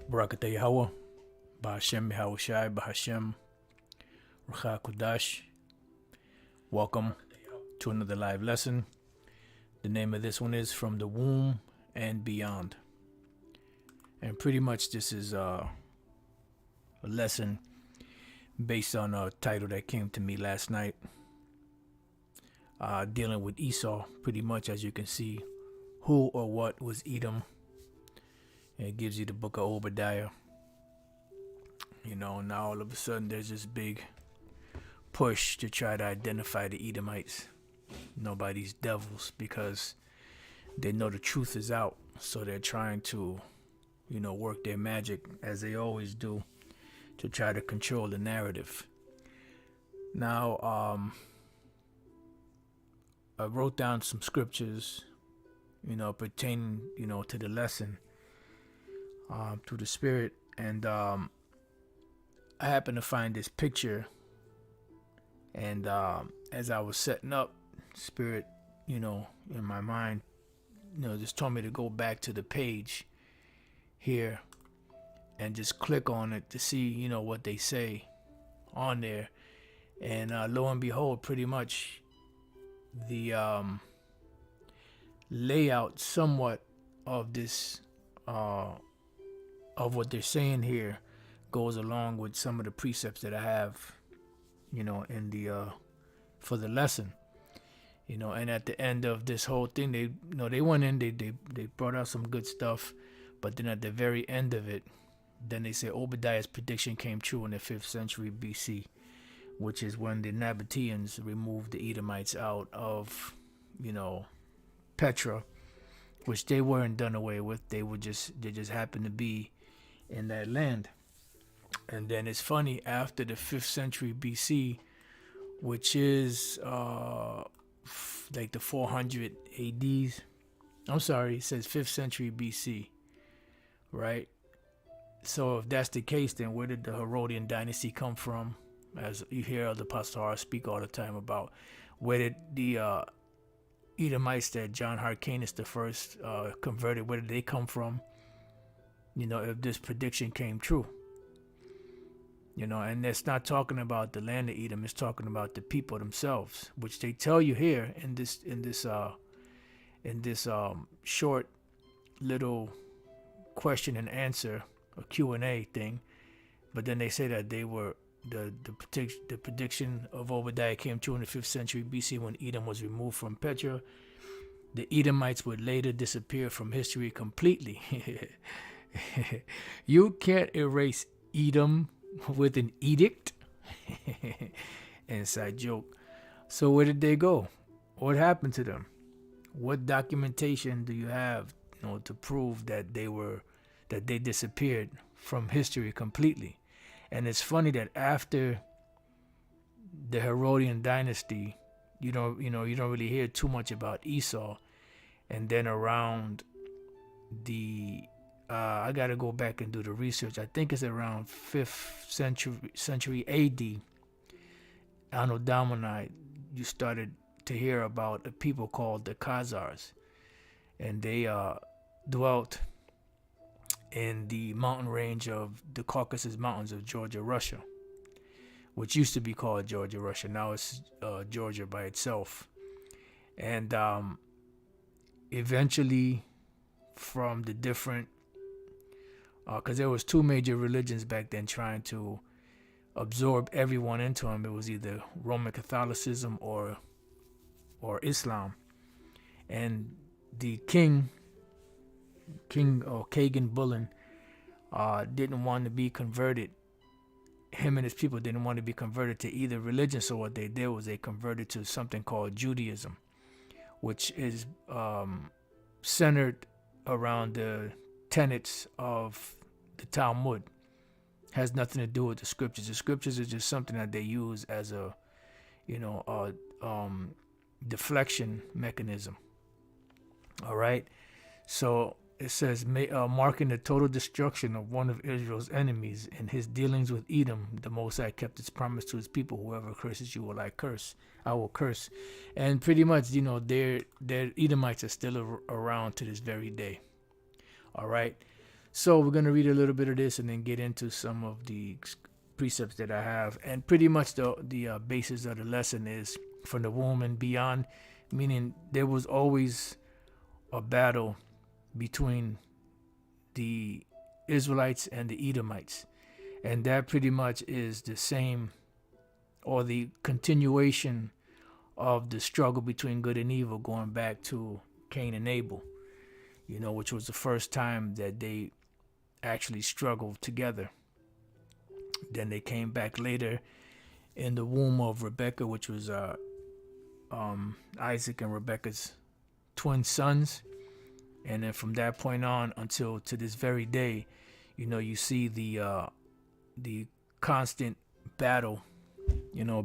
Barakatah Yahweh, Bahashem Yahushai, Bahashem Rucha Kudash. Welcome to another live lesson. The name of this one is From the Womb and Beyond. And pretty much this is a lesson based on a title that came to me last night. Dealing with Esau, pretty much, as you can see, who or what was Edom. And it gives you the book of Obadiah. Now all of a sudden there's this big push to try to identify the Edomites. Nobody's devils, because they know the truth is out. So they're trying to, work their magic, as they always do, to try to control the narrative. Now, I wrote down some scriptures, pertaining, to the lesson, through the Spirit. And I happened to find this picture. And as I was setting up, Spirit, in my mind, just told me to go back to the page here and just click on it to see, what they say on there. And lo and behold, pretty much the layout somewhat of this, of what they're saying here, goes along with some of the precepts that I have, in the for the lesson. And at the end of this whole thing, they went in, they brought out some good stuff, but then at the very end of it, then they say Obadiah's prediction came true in the 5th century BC, which is when the Nabateans removed the Edomites out of, Petra, which they weren't done away with. They just happened to be in that land. And then it's funny, after the 5th century BC, which is like the 400 ADs. I'm sorry, it says 5th century BC, right? So if that's the case, then where did the Herodian dynasty come from? As you hear the Pastor speak all the time about, where did the Edomites that John Hyrcanus the first converted, where did they come from? If this prediction came true. And it's not talking about the land of Edom, it's talking about the people themselves, which they tell you here in this short little question and answer, a Q&A thing. But then they say that they were the prediction of Obadiah came true in the 5th century BC, when Edom was removed from Petra. The Edomites would later disappear from history completely. You can't erase Edom with an edict. Inside joke. So where did they go? What happened to them? What documentation do you have, to prove that they disappeared from history completely? And it's funny that after the Herodian dynasty, you don't really hear too much about Esau. And then around the I gotta go back and do the research. I think it's around 5th century AD, Anno Domini, you started to hear about a people called the Khazars, and they dwelt in the mountain range of the Caucasus Mountains of Georgia, Russia, which used to be called Georgia, Russia. Now it's Georgia by itself. And eventually, from the different, because there was two major religions back then trying to absorb everyone into them. It was either Roman Catholicism or Islam. And the king or Kagan Bullen didn't want to be converted. Him and his people didn't want to be converted to either religion. So what they did was they converted to something called Judaism, which is centered around the tenets of the Talmud. Has nothing to do with the scriptures. The scriptures is just something that they use as a deflection mechanism. All right. So it says, marking the total destruction of one of Israel's enemies. In his dealings with Edom, the Most High kept his promise to his people: whoever curses you will I curse. I will curse. And pretty much, their Edomites are still around to this very day. All right. So we're going to read a little bit of this and then get into some of the precepts that I have. And pretty much the basis of the lesson is from the womb and beyond, meaning there was always a battle between the Israelites and the Edomites. And that pretty much is the same, or the continuation of the struggle between good and evil, going back to Cain and Abel, which was the first time that they actually struggled together. Then they came back later in the womb of Rebekah, which was Isaac and Rebekah's twin sons. And then from that point on until to this very day, you see the constant battle,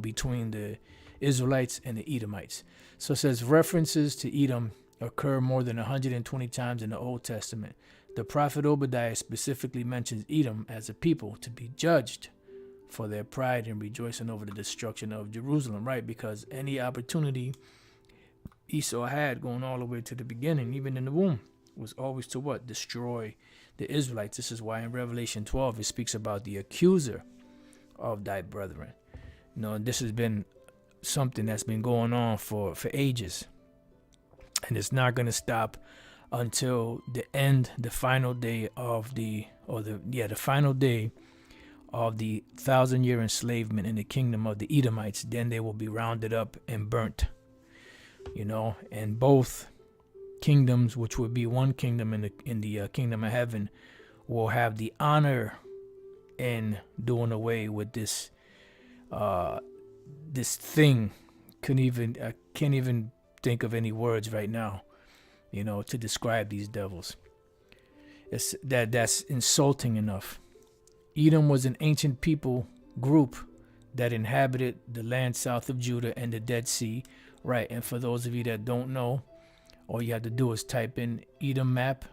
between the Israelites and the Edomites. So it says references to Edom occur more than 120 times in the Old Testament. The prophet Obadiah specifically mentions Edom as a people to be judged for their pride and rejoicing over the destruction of Jerusalem, right? Because any opportunity Esau had, going all the way to the beginning, even in the womb, was always to what? Destroy the Israelites. This is why in Revelation 12 it speaks about the accuser of thy brethren. And this has been something that's been going on for ages, and it's not going to stop until the final day of the final day of the 1,000-year enslavement in the kingdom of the Edomites. Then they will be rounded up and burnt. And both kingdoms, which would be one kingdom in the kingdom of heaven, will have the honor in doing away with this thing. I can't even think of any words right now, to describe these devils. That's insulting enough. Edom was an ancient people group that inhabited the land south of Judah and the Dead Sea. Right, and for those of you that don't know, all you have to do is type in Edom map,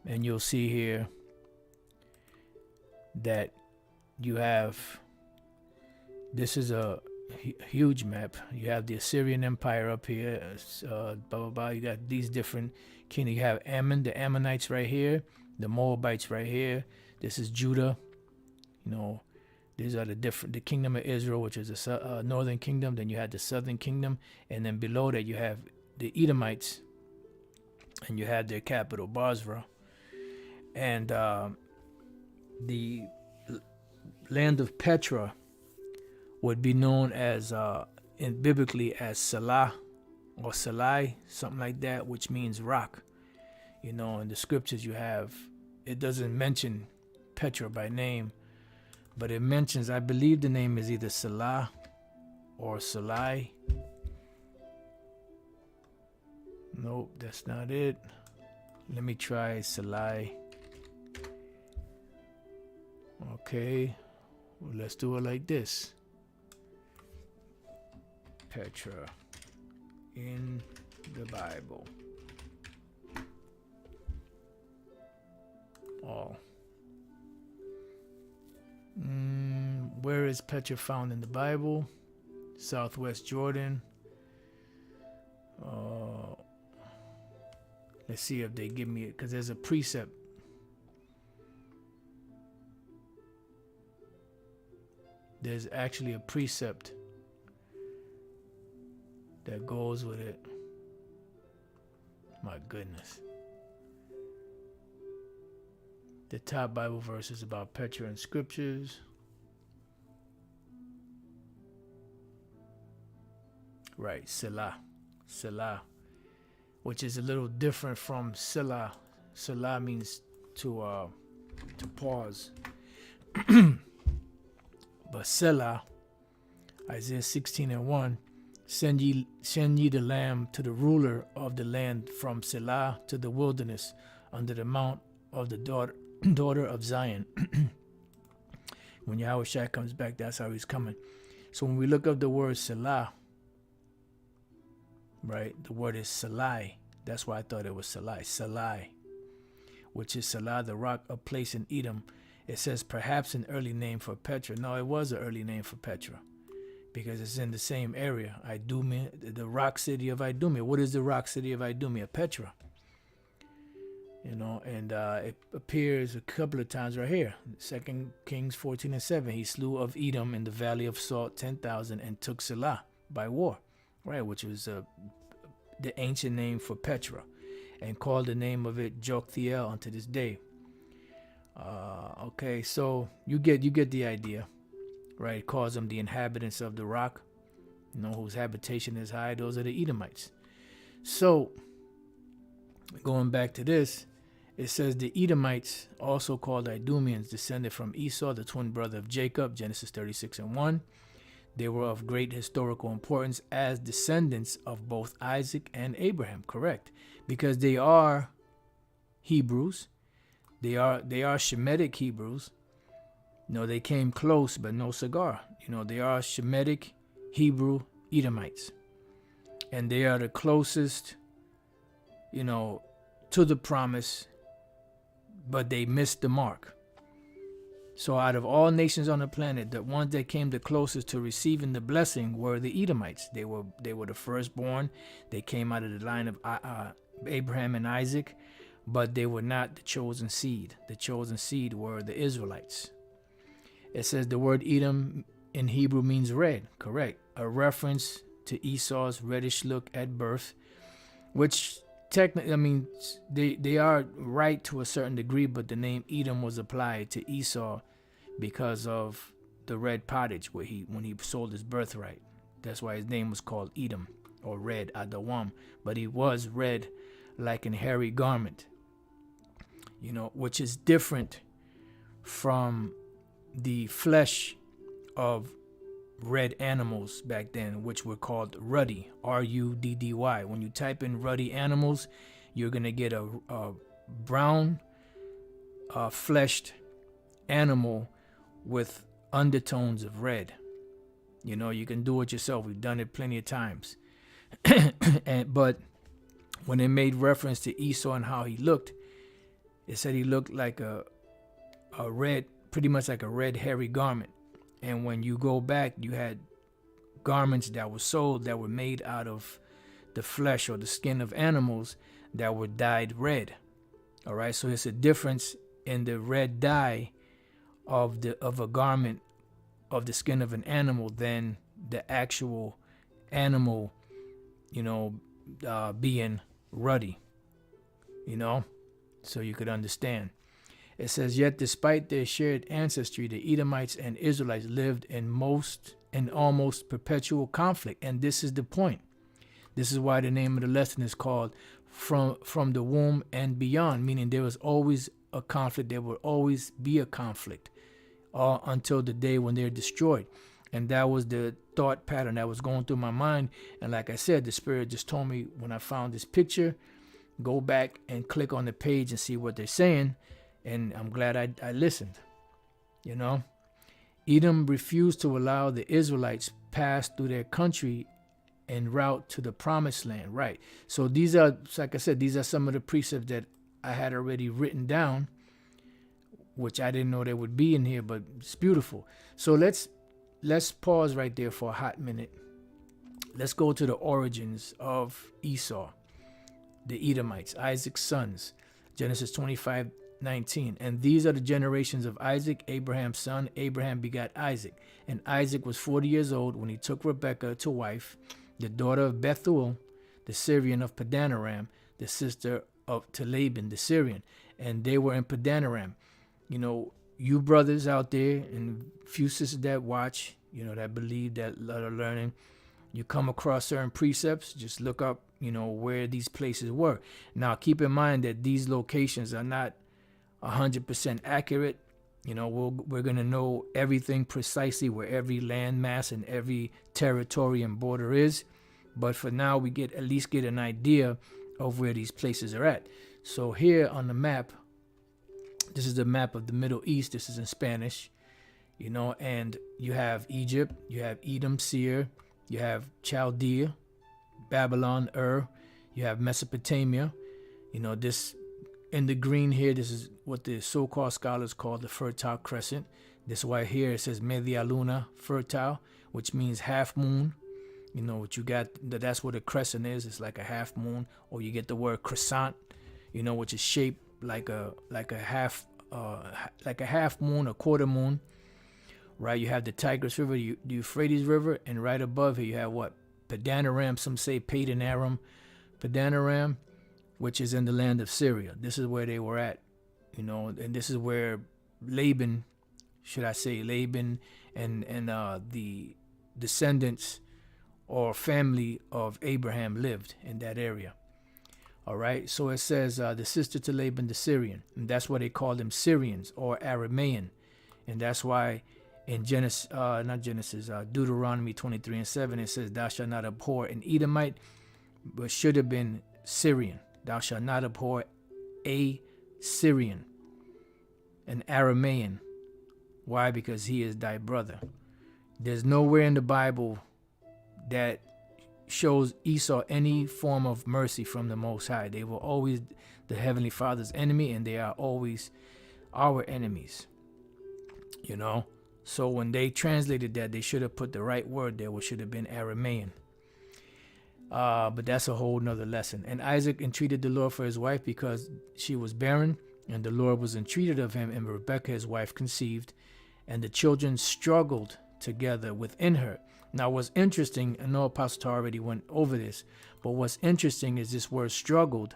and you'll see here that you have, this is a huge map. You have the Assyrian Empire up here, blah, blah, blah. You got these different kingdoms. You have Ammon, the Ammonites right here, the Moabites right here. This is Judah, These are the kingdom of Israel, which is the northern kingdom. Then you had the southern kingdom. And then below that, you have the Edomites. And you had their capital, Basra. And the land of Petra would be known as, biblically, as Salah or Salai, something like that, which means rock. In the scriptures it doesn't mention Petra by name, but it mentions, I believe the name is either Salah or Salai. Nope, that's not it. Let me try Salai. Okay, well, let's do it like this. Petra in the Bible. Where is Petra found in the Bible? Southwest Jordan. Let's see if they give me it, because there's a precept. There's actually a precept that goes with it. My goodness. The top Bible verse is about Petra in scriptures. Right, Selah. Selah. Which is a little different from Selah. Selah means to pause. But Selah, Isaiah 16:1, send ye the lamb to the ruler of the land from Selah to the wilderness under the mount of the daughter of Zion. When Yahushua comes back, that's how he's coming. So when we look up the word Selah, right, the word is Salai. That's why I thought it was Salai. Salai. which is Salah, the rock, a place in Edom. It says perhaps an early name for Petra. No, it was an early name for Petra because it's in the same area. Idumea, the rock city of Idumea. What is the rock city of Idumea? Petra. And it appears a couple of times right here. 2 Kings 14:7. He slew of Edom in the valley of Salt 10,000 and took Salah by war, right, which was the ancient name for Petra, and called the name of it Joktheel unto this day. Okay, so you get the idea, right? It calls them the inhabitants of the rock, whose habitation is high. Those are the Edomites. So going back to this, it says the Edomites, also called Idumeans, descended from Esau, the twin brother of Jacob, Genesis 36:1. They were of great historical importance as descendants of both Isaac and Abraham, correct? Because they are Hebrews. They are Shemitic Hebrews. They came close, but no cigar. They are Shemitic Hebrew Edomites. And they are the closest, to the promise, but they missed the mark. So out of all nations on the planet, the ones that came the closest to receiving the blessing were the Edomites. They were the firstborn. They came out of the line of Abraham and Isaac, but they were not the chosen seed. The chosen seed were the Israelites. It says the word Edom in Hebrew means red, correct? A reference to Esau's reddish look at birth, which technically, they are right to a certain degree, but the name Edom was applied to Esau because of the red pottage when he sold his birthright. That's why his name was called Edom, or red, Adawam. But he was red like an hairy garment, which is different from the flesh of red animals back then, which were called ruddy, Ruddy. When you type in ruddy animals, you're going to get a brown fleshed animal with undertones of red. You can do it yourself. We've done it plenty of times. But when it made reference to Esau and how he looked, it said he looked like a red, pretty much like a red hairy garment. And when you go back, you had garments that were sold that were made out of the flesh or the skin of animals that were dyed red. All right, so it's a difference in the red dye of a garment of the skin of an animal than the actual animal, being ruddy. So you could understand. It says, yet despite their shared ancestry, the Edomites and Israelites lived in almost perpetual conflict. And this is the point. This is why the name of the lesson is called From the Womb and Beyond, meaning there was always a conflict. There will always be a conflict until the day when they're destroyed. And that was the thought pattern that was going through my mind. And like I said, the Spirit just told me when I found this picture, go back and click on the page and see what they're saying. And I'm glad I listened. Edom refused to allow the Israelites pass through their country en route to the promised land. Right. So these are, like I said, these are some of the precepts that I had already written down, which I didn't know they would be in here, but it's beautiful. So let's pause right there for a hot minute. Let's go to the origins of Esau, the Edomites, Isaac's sons. Genesis 25:19. And these are the generations of Isaac, Abraham's son. Abraham begat Isaac. And Isaac was 40 years old when he took Rebekah to wife, the daughter of Bethuel, the Syrian of Padanaram, the sister to Laban, the Syrian. And they were in Padanaram. You brothers out there and few sisters that watch, that believe, that are learning, you come across certain precepts, just look up, where these places were. Now, keep in mind that these locations are not 100% accurate. We're going to know everything precisely where every landmass and every territory and border is. But for now, we at least get an idea of where these places are at. So here on the map, this is the map of the Middle East. This is in Spanish, and you have Egypt, you have Edom, Seir, you have Chaldea, Babylon, you have Mesopotamia. This in the green here, this is what the so-called scholars call the Fertile Crescent. This is why here it says Media Luna, fertile, which means half moon. You know what you got, that's what a crescent is. It's like a half moon, or you get the word crescent, you know, which is shaped like a half moon, a quarter moon. Right, you have the Tigris River, the Euphrates River, and right above here you have what? Padanaram, some say Padanaram, Padanaram, which is in the land of Syria. This is where they were at, you know, and this is where Laban and the descendants or family of Abraham lived in that area. All right, so it says the sister to Laban the Syrian, and that's why they call them Syrians or Aramaean, and that's why in Deuteronomy 23:7, it says, "Thou shalt not abhor an Edomite," but should have been Syrian. Thou shalt not abhor a Syrian, an Aramaean. Why? Because he is thy brother. There's nowhere in the Bible that shows Esau any form of mercy from the Most High. They were always the Heavenly Father's enemy, and they are always our enemies. You know? So when they translated that, they should have put the right word there, which should have been Aramaean. But that's a whole nother lesson. And Isaac entreated the Lord for his wife because she was barren, and the Lord was entreated of him, and Rebekah his wife conceived, and the children struggled together within her. Now what's interesting, I know Apostle Tar already went over this, but what's interesting is this word struggled.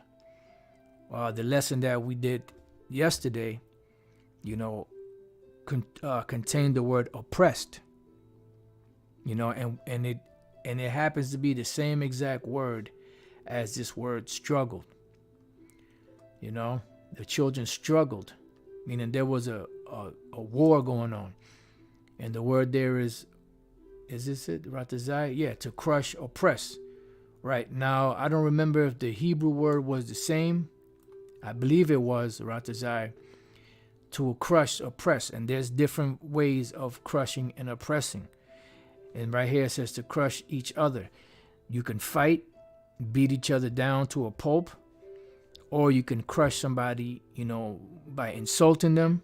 The lesson that we did yesterday, you know, contained the word oppressed, you know, and it happens to be the same exact word as this word struggled. You know, the children struggled, meaning there was a war going on, and the word there is this it, Ratazai? Yeah, to crush, oppress. Right now, I don't remember if the Hebrew word was the same. I believe it was Ratazai. To crush, oppress, and there's different ways of crushing and oppressing. And right here it says to crush each other. You can fight, beat each other down to a pulp, or you can crush somebody, you know, by insulting them,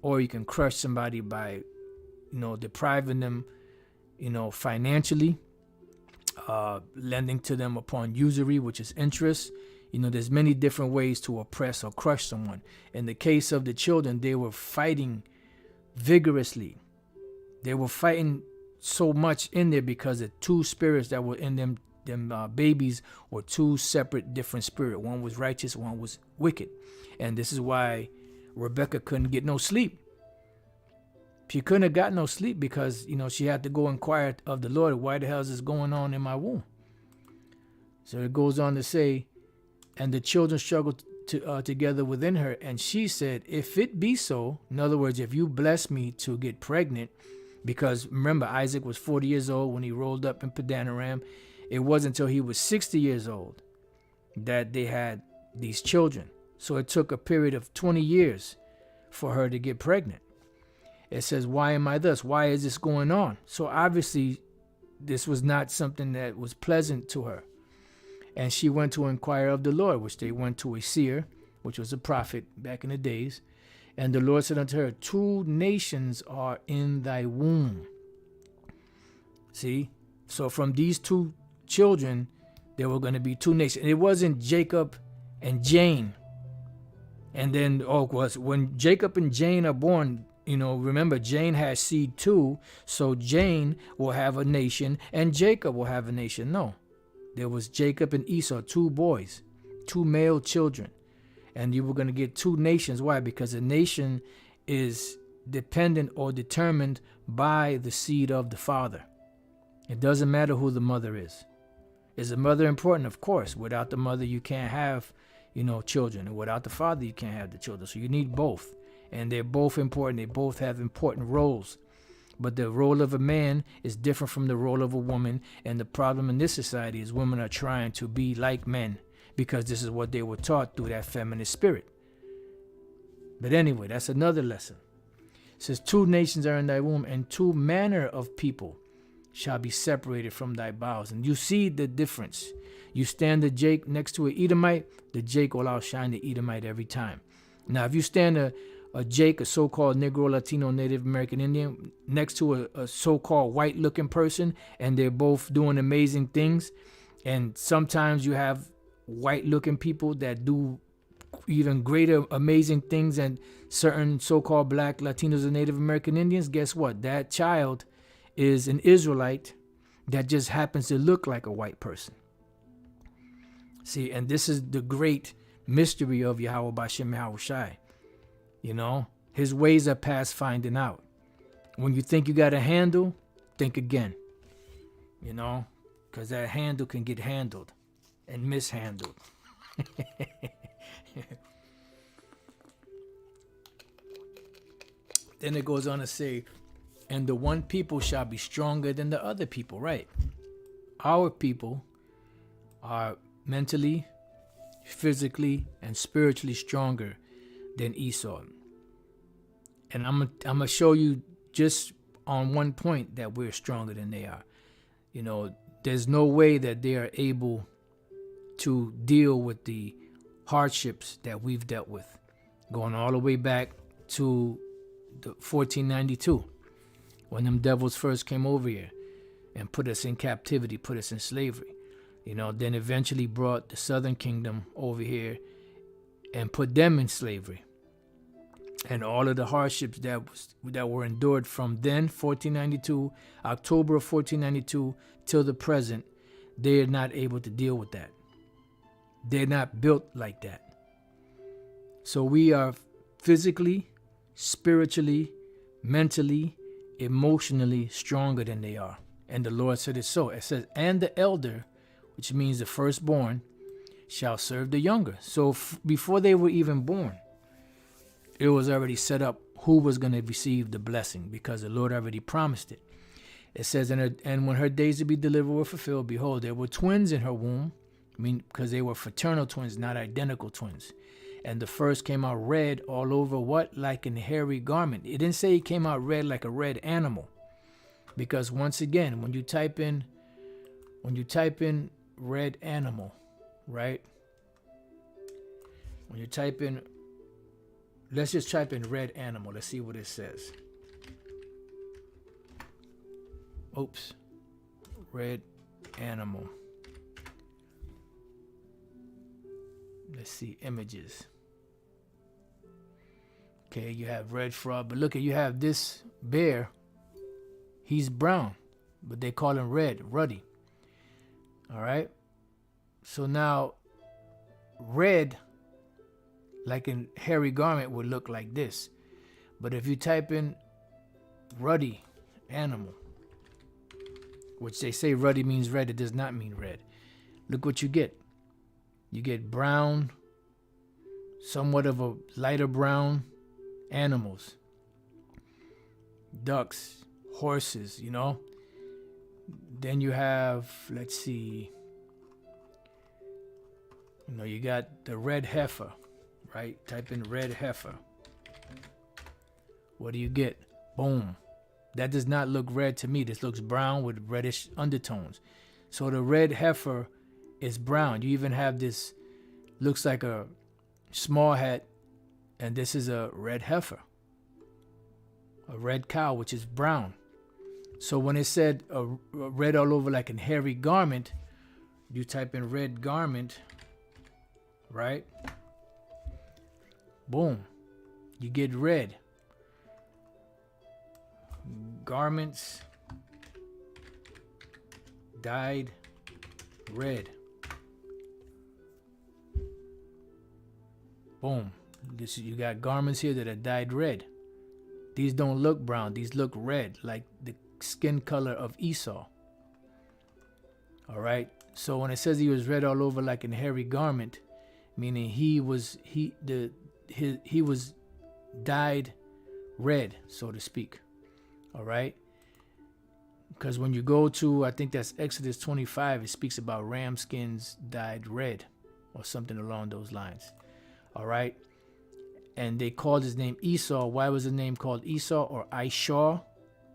or you can crush somebody by, you know, depriving them, you know, financially, lending to them upon usury, which is interest. You know, there's many different ways to oppress or crush someone. In the case of the children, they were fighting vigorously. They were fighting so much in there because the two spirits that were in them babies were two separate, different spirits. One was righteous, one was wicked. And this is why Rebecca couldn't get no sleep. She couldn't have got no sleep because, you know, she had to go inquire of the Lord, why the hell is this going on in my womb? So it goes on to say, and the children struggled together within her. And she said, if it be so, in other words, if you bless me to get pregnant, because remember, Isaac was 40 years old when he rolled up in Padanaram. It wasn't until he was 60 years old that they had these children. So it took a period of 20 years for her to get pregnant. It says, why am I thus? Why is this going on? So obviously, this was not something that was pleasant to her. And she went to inquire of the Lord, which they went to a seer, which was a prophet back in the days. And the Lord said unto her, 2 nations are in thy womb. See? So from these 2 children, there were going to be 2 nations. It wasn't Jacob and Jane. And then, when Jacob and Jane are born, you know, remember, Jane has seed too. So Jane will have a nation and Jacob will have a nation. No. There was Jacob and Esau, 2 boys, 2 male children. And you were going to get 2 nations. Why? Because a nation is dependent or determined by the seed of the father. It doesn't matter who the mother is. Is the mother important? Of course. Without the mother, you can't have, you know, children. And without the father, you can't have the children. So you need both. And they're both important. They both have important roles. But the role of a man is different from the role of a woman. And the problem in this society is women are trying to be like men because this is what they were taught through that feminist spirit. But anyway, that's another lesson. It says 2 nations are in thy womb, and 2 manner of people shall be separated from thy bowels. And you see the difference. You stand the Jake next to an Edomite, the Jake will outshine the Edomite every time. Now, if you stand a Jake, a so-called Negro, Latino, Native American Indian, next to a so-called white-looking person, and they're both doing amazing things, and sometimes you have white-looking people that do even greater, amazing things than certain so-called black, Latinos, and Native American Indians, guess what? That child is an Israelite that just happens to look like a white person. See, and this is the great mystery of Yahweh Bashem Yahushai. You know, his ways are past finding out. When you think you got a handle, think again. You know, because that handle can get handled and mishandled. Then it goes on to say, and the one people shall be stronger than the other people, right? Our people are mentally, physically, and spiritually stronger than Esau. And I'm gonna show you just on one point that we're stronger than they are. You know, there's no way that they are able to deal with the hardships that we've dealt with, going all the way back to the 1492, when them devils first came over here and put us in captivity, put us in slavery. You know, then eventually brought the Southern Kingdom over here and put them in slavery. And all of the hardships that were endured from then, 1492, October of 1492, till the present, they are not able to deal with that. They're not built like that. So we are physically, spiritually, mentally, emotionally stronger than they are. And the Lord said it so. It says, and the elder, which means the firstborn, shall serve the younger. So before they were even born, it was already set up who was going to receive the blessing, because the Lord already promised it. It says, and when her days to be delivered were fulfilled, behold, there were twins in her womb. I mean, because they were fraternal twins, not identical twins. And the first came out red all over, what? Like an hairy garment. It didn't say it came out red like a red animal. Because once again, when you type in red animal, right? When you type in, let's just type in red animal. Let's see what it says. Oops. Red animal. Let's see images. Okay, you have red frog, but look at, you have this bear. He's brown, but they call him red, ruddy. All right. So now, red, like in hairy garment, would look like this. But if you type in ruddy animal, which they say ruddy means red, it does not mean red. Look what you get. You get brown, somewhat of a lighter brown animals. Ducks, horses, you know. Then you have, let's see, you know, you got the red heifer, right? Type in red heifer. What do you get? Boom. That does not look red to me. This looks brown with reddish undertones. So the red heifer is brown. You even have this, looks like a small hat, and this is a red heifer. A red cow, which is brown. So when it said red all over like a hairy garment, you type in red garment, right? Boom. You get red. Garments dyed red. Boom. You got garments here that are dyed red. These don't look brown. These look red, like the skin color of Esau. All right. So when it says he was red all over like a hairy garment, meaning he was dyed red, so to speak. All right. Because when you go to, I think that's Exodus 25, it speaks about ram skins dyed red or something along those lines. All right. And they called his name Esau. Why was the name called Esau or Ishar?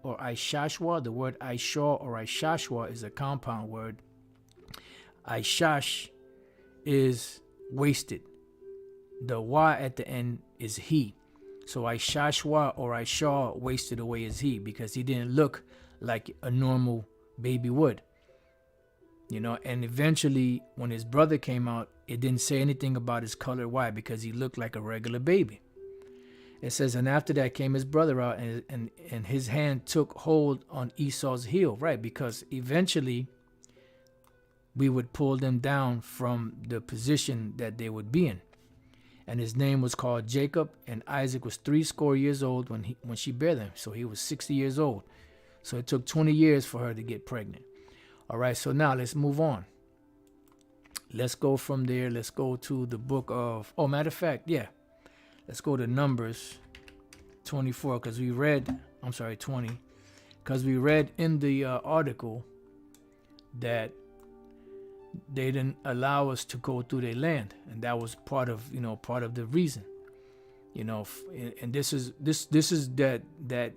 or Ishashwa. The word Ishar or Ishashwa is a compound word. Ishash is wasted. The wa at the end is he. So Ishashwa or Ishar, wasted away, is he, because he didn't look like a normal baby would. And eventually when his brother came out, it didn't say anything about his color. Why? Because he looked like a regular baby. It says, and after that came his brother out, and his hand took hold on Esau's heel, right? Because eventually we would pull them down from the position that they would be in. And his name was called Jacob, and Isaac was 80 years old when she bare them. So he was 60 years old. So it took 20 years for her to get pregnant. All right, so now let's move on. Let's go from there. Let's go to the book of, matter of fact, let's go to Numbers 24, because we read, 20, because we read in the article that they didn't allow us to go through their land, and that was part of the reason. And this is that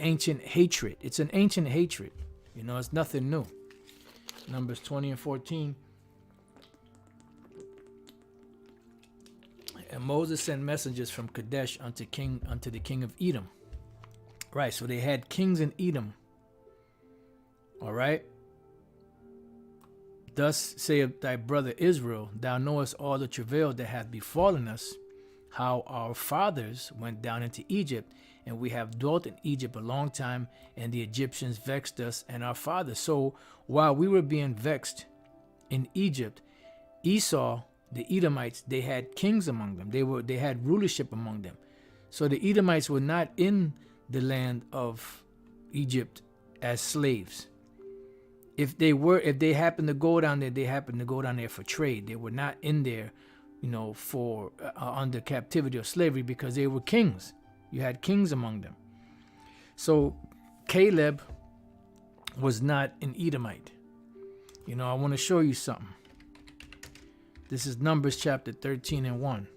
ancient hatred. It's an ancient hatred. It's nothing new. Numbers 20 and 14. And Moses sent messengers from Kadesh unto the king of Edom. Right, so they had kings in Edom. All right. Thus saith thy brother Israel, thou knowest all the travail that hath befallen us, how our fathers went down into Egypt, and we have dwelt in Egypt a long time, and the Egyptians vexed us and our fathers. So while we were being vexed in Egypt, Esau, the Edomites, they had kings among them. They had rulership among them. So the Edomites were not in the land of Egypt as slaves. If they happened to go down there, they happened to go down there for trade. They were not in there, for under captivity or slavery, because they were kings. You had kings among them. So Caleb was not an Edomite. I want to show you something. This is Numbers chapter 13 and 1.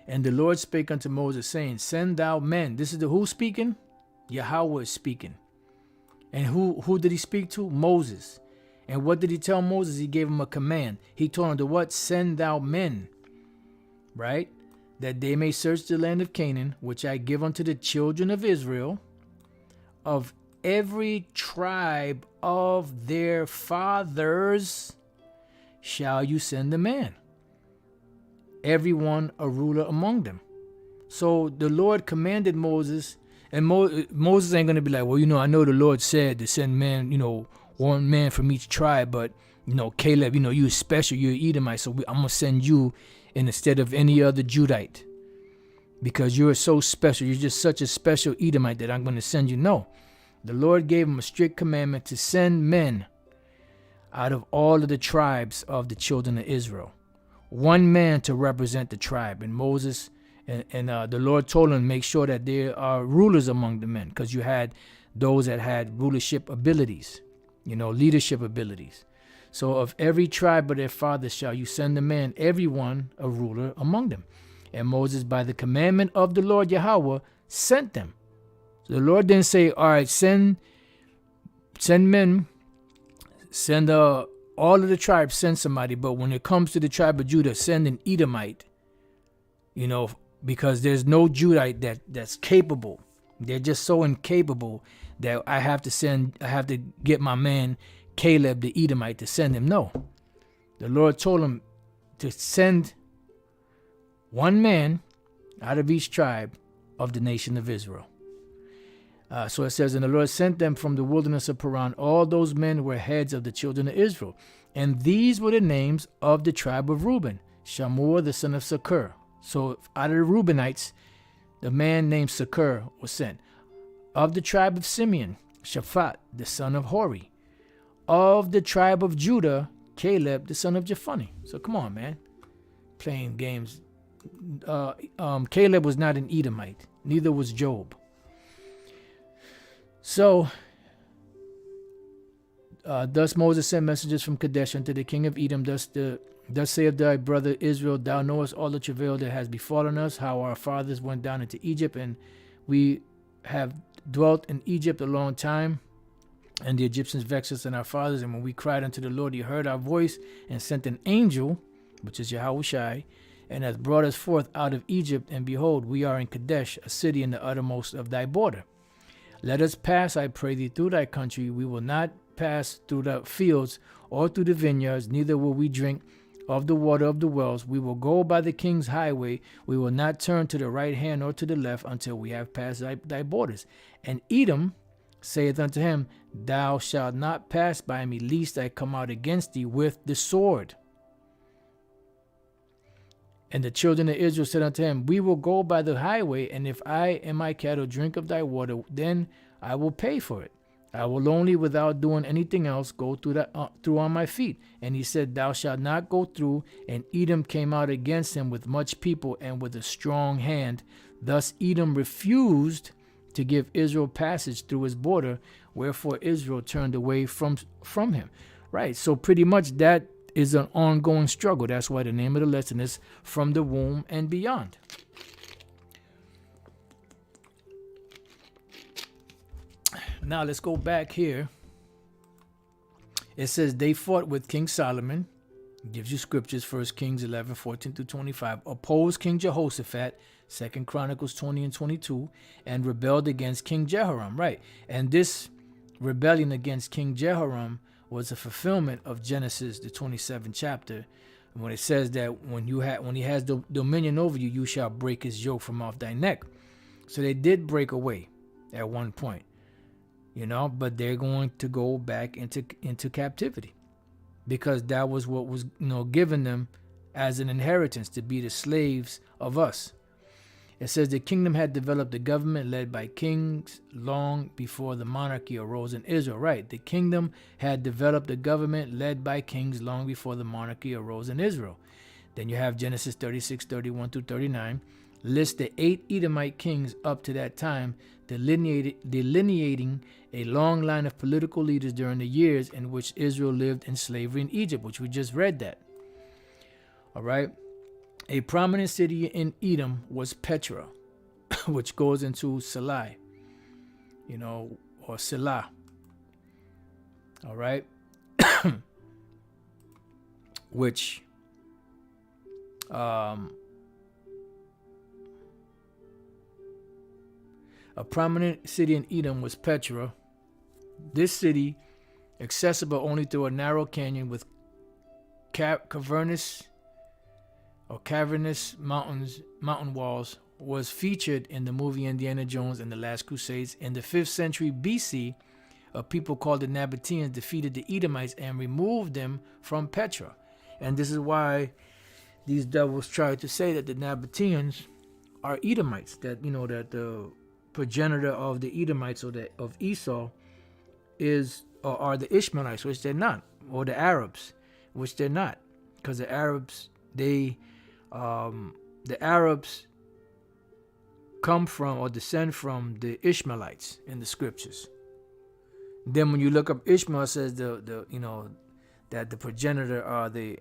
And the Lord spake unto Moses, saying, send thou men. This is who speaking? Yahweh is speaking. And who did he speak to? Moses. And what did he tell Moses? He gave him a command. He told him to what? Send thou men. Right? That they may search the land of Canaan, which I give unto the children of Israel, of every tribe of their fathers shall you send a man, every one a ruler among them. So the Lord commanded Moses, and Moses ain't going to be like, well, I know the Lord said to send men, one man from each tribe, but, Caleb, you special, you're Edomite, so I'm going to send you instead of any other Judite, because you're so special. You're just such a special Edomite that I'm going to send you. No, the Lord gave him a strict commandment to send men out of all of the tribes of the children of Israel, one man to represent the tribe. And Moses and the Lord told him, make sure that there are rulers among the men, because you had those that had rulership abilities, leadership abilities. So of every tribe of their fathers shall you send a man, every one a ruler among them. And Moses, by the commandment of the Lord Yahweh, sent them. So the Lord didn't say, all right, send men, send all of the tribes, send somebody. But when it comes to the tribe of Judah, send an Edomite, because there's no Judite that's capable. They're just so incapable that I have to get my man Caleb the Edomite to send him. No, the Lord told him to send one man out of each tribe of the nation of Israel. So it says, and the Lord sent them from the wilderness of Paran. All those men were heads of the children of Israel. And these were the names of the tribe of Reuben, Shammur the son of Sakur. So out of the Reubenites, the man named Sakur was sent. Of the tribe of Simeon, Shaphat the son of Hori. Of the tribe of Judah, Caleb the son of Jephunneh. So come on, man, playing games. Caleb was not an Edomite. Neither was Job. So, thus Moses sent messengers from Kadesh unto the king of Edom. Thus saith thy brother Israel, thou knowest all the travail that has befallen us, how our fathers went down into Egypt, and we have dwelt in Egypt a long time, and the Egyptians vexed us and our fathers. And when we cried unto the Lord, he heard our voice and sent an angel, which is Yahushai, and hath brought us forth out of Egypt. And behold, we are in Kadesh, a city in the uttermost of thy border. Let us pass, I pray thee, through thy country. We will not pass through the fields or through the vineyards, neither will we drink of the water of the wells. We will go by the king's highway. We will not turn to the right hand or to the left until we have passed thy borders. And Edom saith unto him, Thou shalt not pass by me, lest I come out against thee with the sword. And the children of Israel said unto him, We will go by the highway, and if I and my cattle drink of thy water, then I will pay for it. I will only, without doing anything else, go through on my feet. And he said, Thou shalt not go through. And Edom came out against him with much people and with a strong hand. Thus Edom refused to give Israel passage through his border, wherefore Israel turned away from him. Right, so pretty much that is an ongoing struggle. That's why the name of the lesson is From the Womb and Beyond. Now let's go back here. It says they fought with King Solomon. It gives you scriptures, 1 Kings 11, 14 through 25. Opposed King Jehoshaphat, 2 Chronicles 20 and 22, and rebelled against King Jehoram. Right, and this rebellion against King Jehoram was a fulfillment of Genesis, the 27th chapter, when it says that when he has the dominion over you, you shall break his yoke from off thy neck. So they did break away at one point, but they're going to go back into captivity, because that was what was given them as an inheritance, to be the slaves of us. It says the kingdom had developed a government led by kings long before the monarchy arose in Israel. Right, the kingdom had developed a government led by kings long before the monarchy arose in Israel. Then you have Genesis 36, 31 through 39. List the 8 Edomite kings up to that time, delineating a long line of political leaders during the years in which Israel lived in slavery in Egypt, which we just read that. All right. A prominent city in Edom was Petra, which goes into Salai, or Selah. All right. Which, a prominent city in Edom was Petra. This city, accessible only through a narrow canyon with cavernous mountain walls, was featured in the movie Indiana Jones and the Last Crusades. In the 5th century BC, a people called the Nabateans defeated the Edomites and removed them from Petra. And this is why these devils tried to say that the Nabateans are Edomites, that that the progenitor of the Edomites or of Esau are the Ishmaelites, which they're not, or the Arabs, which they're not, because the Arabs come from or descend from the Ishmaelites in the scriptures. Then when you look up Ishmael, it says that the progenitor are the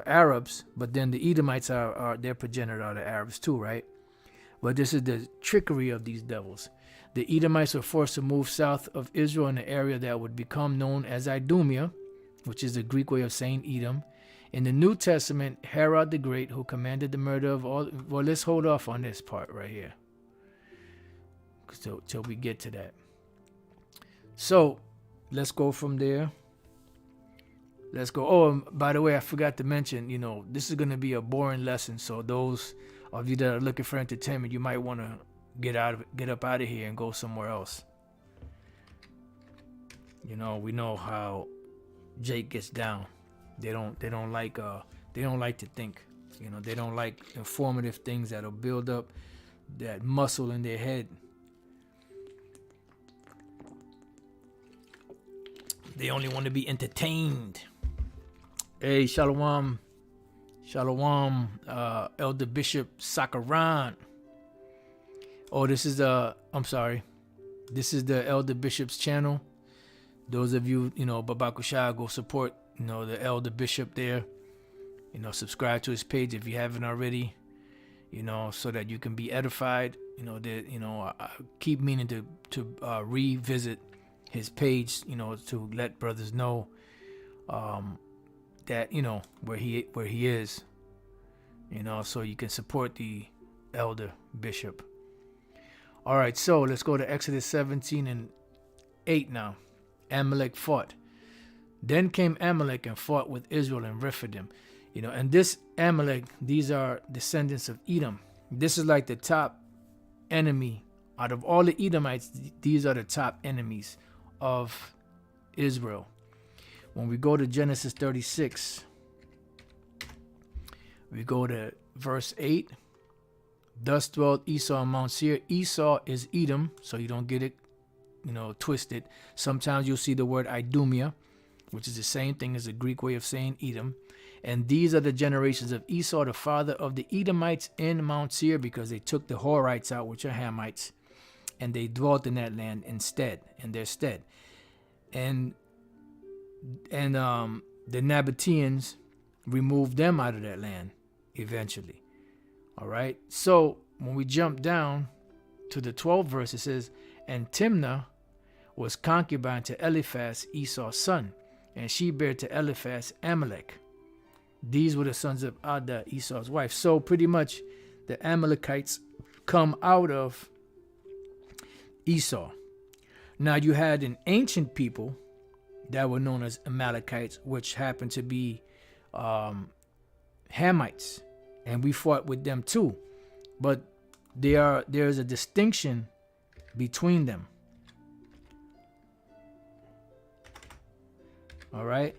Arabs, but then the Edomites are their progenitor are the Arabs too, right? But this is the trickery of these devils. The Edomites were forced to move south of Israel in an area that would become known as Idumea, which is the Greek way of saying Edom. In the New Testament, Herod the Great, who commanded the murder of all... Well, let's hold off on this part right here till we get to that. So, let's go from there. Let's go. Oh, and by the way, I forgot to mention, this is going to be a boring lesson. So those of you that are looking for entertainment, you might want to get up out of here and go somewhere else. We know how Jake gets down. They don't like to think. They don't like informative things that'll build up that muscle in their head. They only want to be entertained. Hey, Shalom, Elder Bishop Sakaran. Oh, this is the Elder Bishop's channel. Those of you, Babakusha, go support, the Elder Bishop there. Subscribe to his page if you haven't already, so that you can be edified I keep meaning to revisit his page, to let brothers know that where he is, so you can support the elder bishop. All right, so let's go to Exodus 17:8 now. Amalek fought. Then came Amalek and fought with Israel in Rephidim. And this Amalek, these are descendants of Edom. This is like the top enemy. Out of all the Edomites, these are the top enemies of Israel. When we go to Genesis 36, we go to verse 8. Thus dwelt Esau on Mount Seir. Esau is Edom, so you don't get it, twisted. Sometimes you'll see the word Idumea, which is the same thing as the Greek way of saying Edom. And these are the generations of Esau, the father of the Edomites in Mount Seir, because they took the Horites out, which are Hamites, and they dwelt in that land in their stead. And the Nabateans removed them out of that land eventually. All right. So when we jump down to the 12th verse, it says, and Timnah was concubine to Eliphaz, Esau's son, and she bare to Eliphaz Amalek. These were the sons of Adah, Esau's wife. So pretty much the Amalekites come out of Esau. Now you had an ancient people that were known as Amalekites, which happened to be Hamites, and we fought with them too. But there's a distinction between them. All right.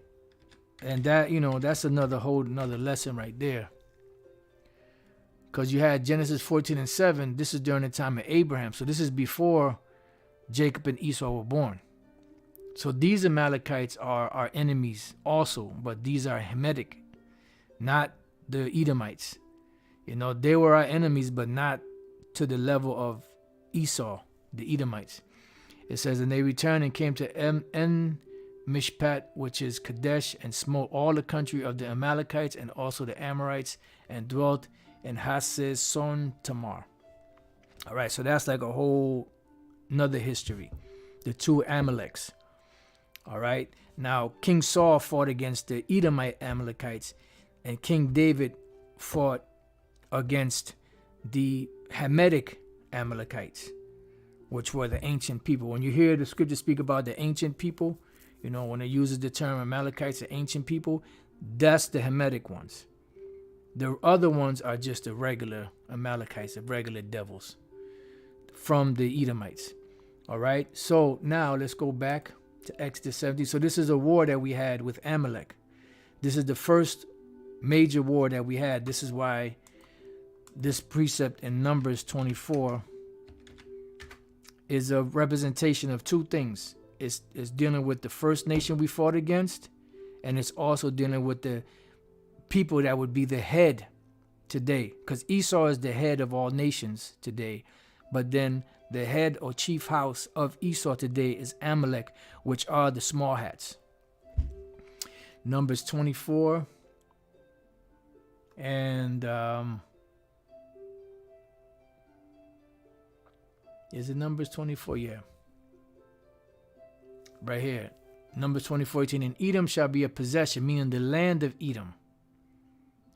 And that, that's another lesson right there. Because you had Genesis 14:7. This is during the time of Abraham. So this is before Jacob and Esau were born. So these Amalekites are our enemies also. But these are Hamitic, not the Edomites. They were our enemies, but not to the level of Esau, the Edomites. It says, and they returned and came to En Mishpat, which is Kadesh, and smote all the country of the Amalekites and also the Amorites, and dwelt in Hasez Son Tamar. All right, so that's like a whole another history. The two Amaleks. All right, now King Saul fought against the Edomite Amalekites, and King David fought against the Hamitic Amalekites, which were the ancient people. When you hear the scripture speak about the ancient people, when it uses the term Amalekites, the ancient people, that's the Hamitic ones. The other ones are just the regular Amalekites, the regular devils from the Edomites. All right. So now let's go back to Exodus 17. So this is a war that we had with Amalek. This is the first major war that we had. This is why this precept in Numbers 24 is a representation of two things. It's dealing with the first nation we fought against, and it's also dealing with the people that would be the head today, because Esau is the head of all nations today, but then the head or chief house of Esau today is Amalek, which are the small hats. Numbers 24 and is it Numbers 24? Yeah. Right here. Numbers 24:18. And Edom shall be a possession, meaning the land of Edom.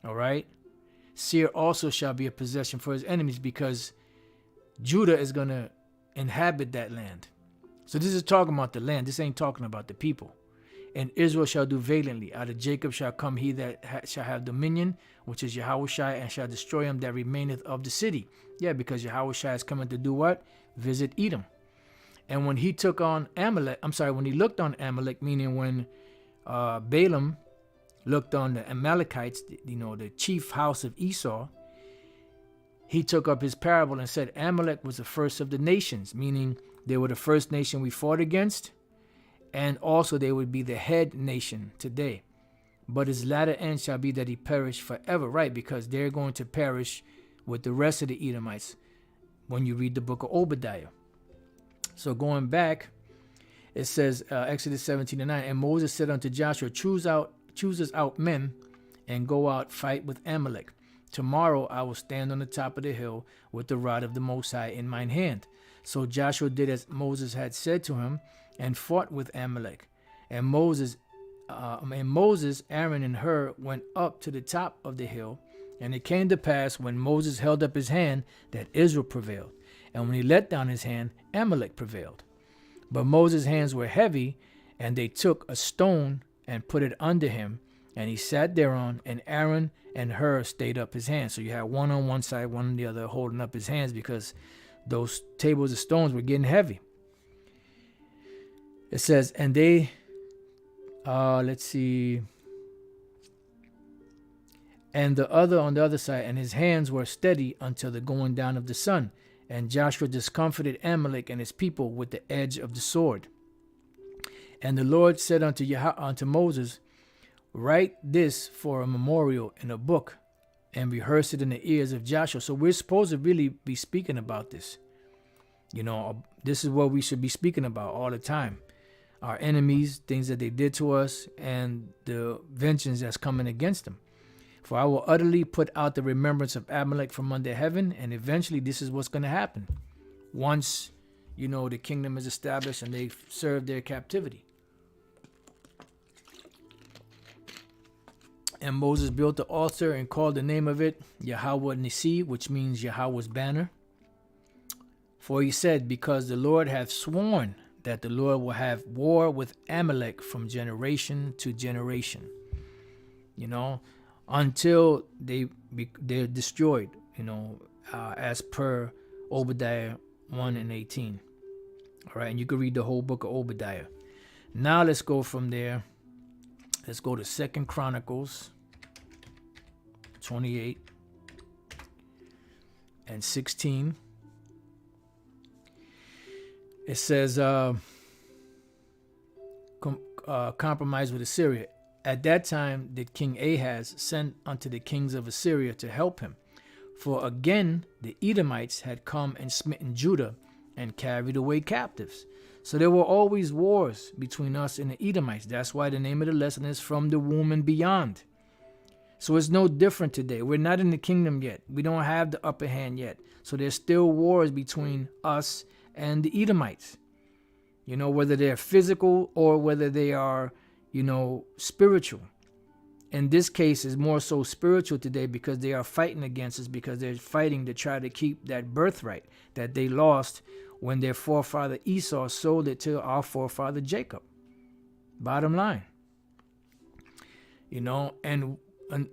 All right. Seir also shall be a possession for his enemies, because Judah is going to inhabit that land. So this is talking about the land. This ain't talking about the people. And Israel shall do valiantly. Out of Jacob shall come he that shall have dominion, which is Yahushua, and shall destroy him that remaineth of the city. Yeah, because Yahushua is coming to do what? Visit Edom. And when he took on Amalek, when he looked on Amalek, meaning when Balaam looked on the Amalekites, the chief house of Esau, he took up his parable and said Amalek was the first of the nations, meaning they were the first nation we fought against, and also they would be the head nation today. But his latter end shall be that he perish forever, right? Because they're going to perish with the rest of the Edomites when you read the book of Obadiah. So going back, it says Exodus 17:9, and Moses said unto Joshua, choose us out men and go out fight with Amalek. Tomorrow I will stand on the top of the hill with the rod of the Most High in mine hand. So Joshua did as Moses had said to him, and fought with Amalek. And Moses, Aaron, and Hur went up to the top of the hill. And it came to pass, when Moses held up his hand, that Israel prevailed. And when he let down his hand, Amalek prevailed. But Moses' hands were heavy, and they took a stone and put it under him, and he sat thereon, and Aaron and Hur stayed up his hands. So you had one on one side, one on the other, holding up his hands, because those tables of stones were getting heavy. It says, and they, let's see, and the other on the other side, and his hands were steady until the going down of the sun. And Joshua discomfited Amalek and his people with the edge of the sword. And the Lord said unto Moses, write this for a memorial in a book, and rehearse it in the ears of Joshua. So we're supposed to really be speaking about this. You know, this is what we should be speaking about all the time. Our enemies, things that they did to us, and the vengeance that's coming against them. For I will utterly put out the remembrance of Amalek from under heaven, and eventually this is what's going to happen. Once, you know, the kingdom is established and they serve their captivity. And Moses built the altar and called the name of it Yahweh Nissi, which means Yahweh's banner. For he said, because the Lord hath sworn that the Lord will have war with Amalek from generation to generation. You know, until they're destroyed, you know, as per Obadiah 1 and 18. All right, and you can read the whole book of Obadiah. Now let's go from there. Let's go to 2 Chronicles 28 and 16. It says, compromise with Assyria. At that time did King Ahaz send unto the kings of Assyria to help him. For again the Edomites had come and smitten Judah and carried away captives. So there were always wars between us and the Edomites. That's why the name of the lesson is From the Womb and Beyond. So it's no different today. We're not in the kingdom yet. We don't have the upper hand yet. So there's still wars between us and the Edomites. You know, whether they're physical or whether they are, you know, spiritual. In this case, it's more so spiritual today because they are fighting against us, because they're fighting to try to keep that birthright that they lost when their forefather Esau sold it to our forefather Jacob. Bottom line. You know, and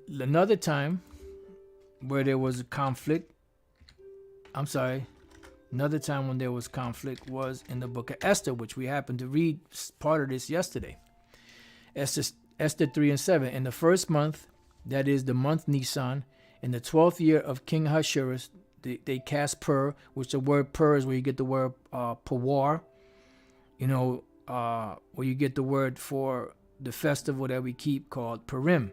another time where there was a conflict, another time when there was conflict was in the book of Esther, which we happened to read part of this yesterday. Esther 3 and 7. In the first month, that is the month Nisan, in the 12th year of King Ahasuerus, they cast Pur, which the word Pur is where you get the word Pawar, you know, where you get the word for the festival that we keep called Purim.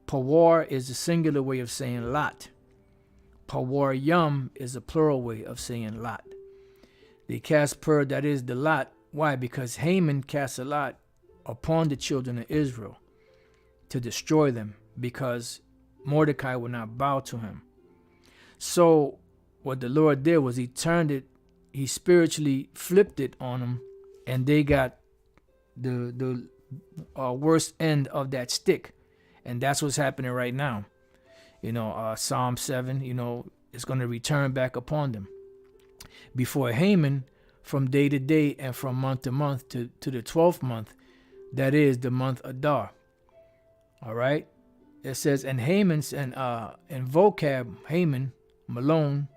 Pawar is the singular way of saying lot. Pawar Yum is a plural way of saying lot. They cast Pur, that is the lot. Why? Because Haman cast a lot upon the children of Israel to destroy them, because Mordecai would not bow to him. So what the Lord did was he turned it, he spiritually flipped it on them, and they got the worst end of that stick. And that's what's happening right now. You know, Psalm 7, you know, is going to return back upon them. Before Haman, from day to day and from month to month to the 12th month, that is the month Adar. All right. It says, and Haman, and in vocab, Haman, Malone,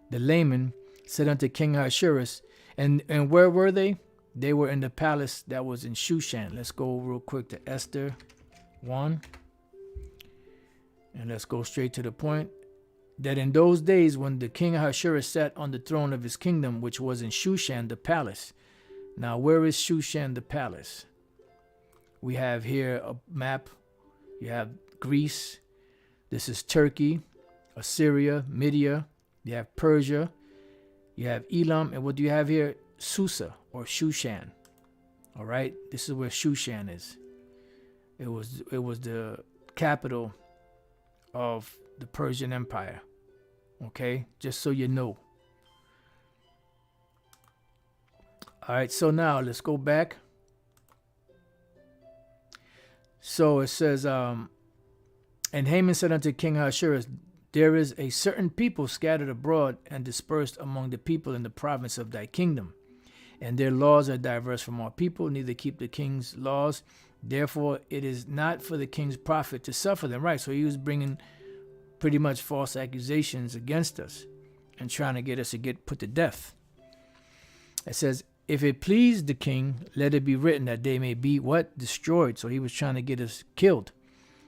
the layman, said unto King Ahasuerus, and where were they? They were in the palace that was in Shushan. Let's go real quick to Esther 1. And let's go straight to the point. That in those days when the king Ahasuerus sat on the throne of his kingdom, which was in Shushan, the palace. Now, where is Shushan, the palace? We have here a map. You have Greece. This is Turkey, Assyria, Media. You have Persia. You have Elam. And what do you have here? Susa or Shushan. All right. This is where Shushan is. It was the capital of the Persian Empire. Okay, just so you know. All right, so now let's go back. So it says, and Haman said unto King Ahasuerus, there is a certain people scattered abroad and dispersed among the people in the province of thy kingdom, and their laws are diverse from our people, neither keep the king's laws. Therefore, it is not for the king's profit to suffer them. Right, so he was bringing pretty much false accusations against us and trying to get us to get put to death. It says, if it please the king, let it be written that they may be what? Destroyed. So he was trying to get us killed.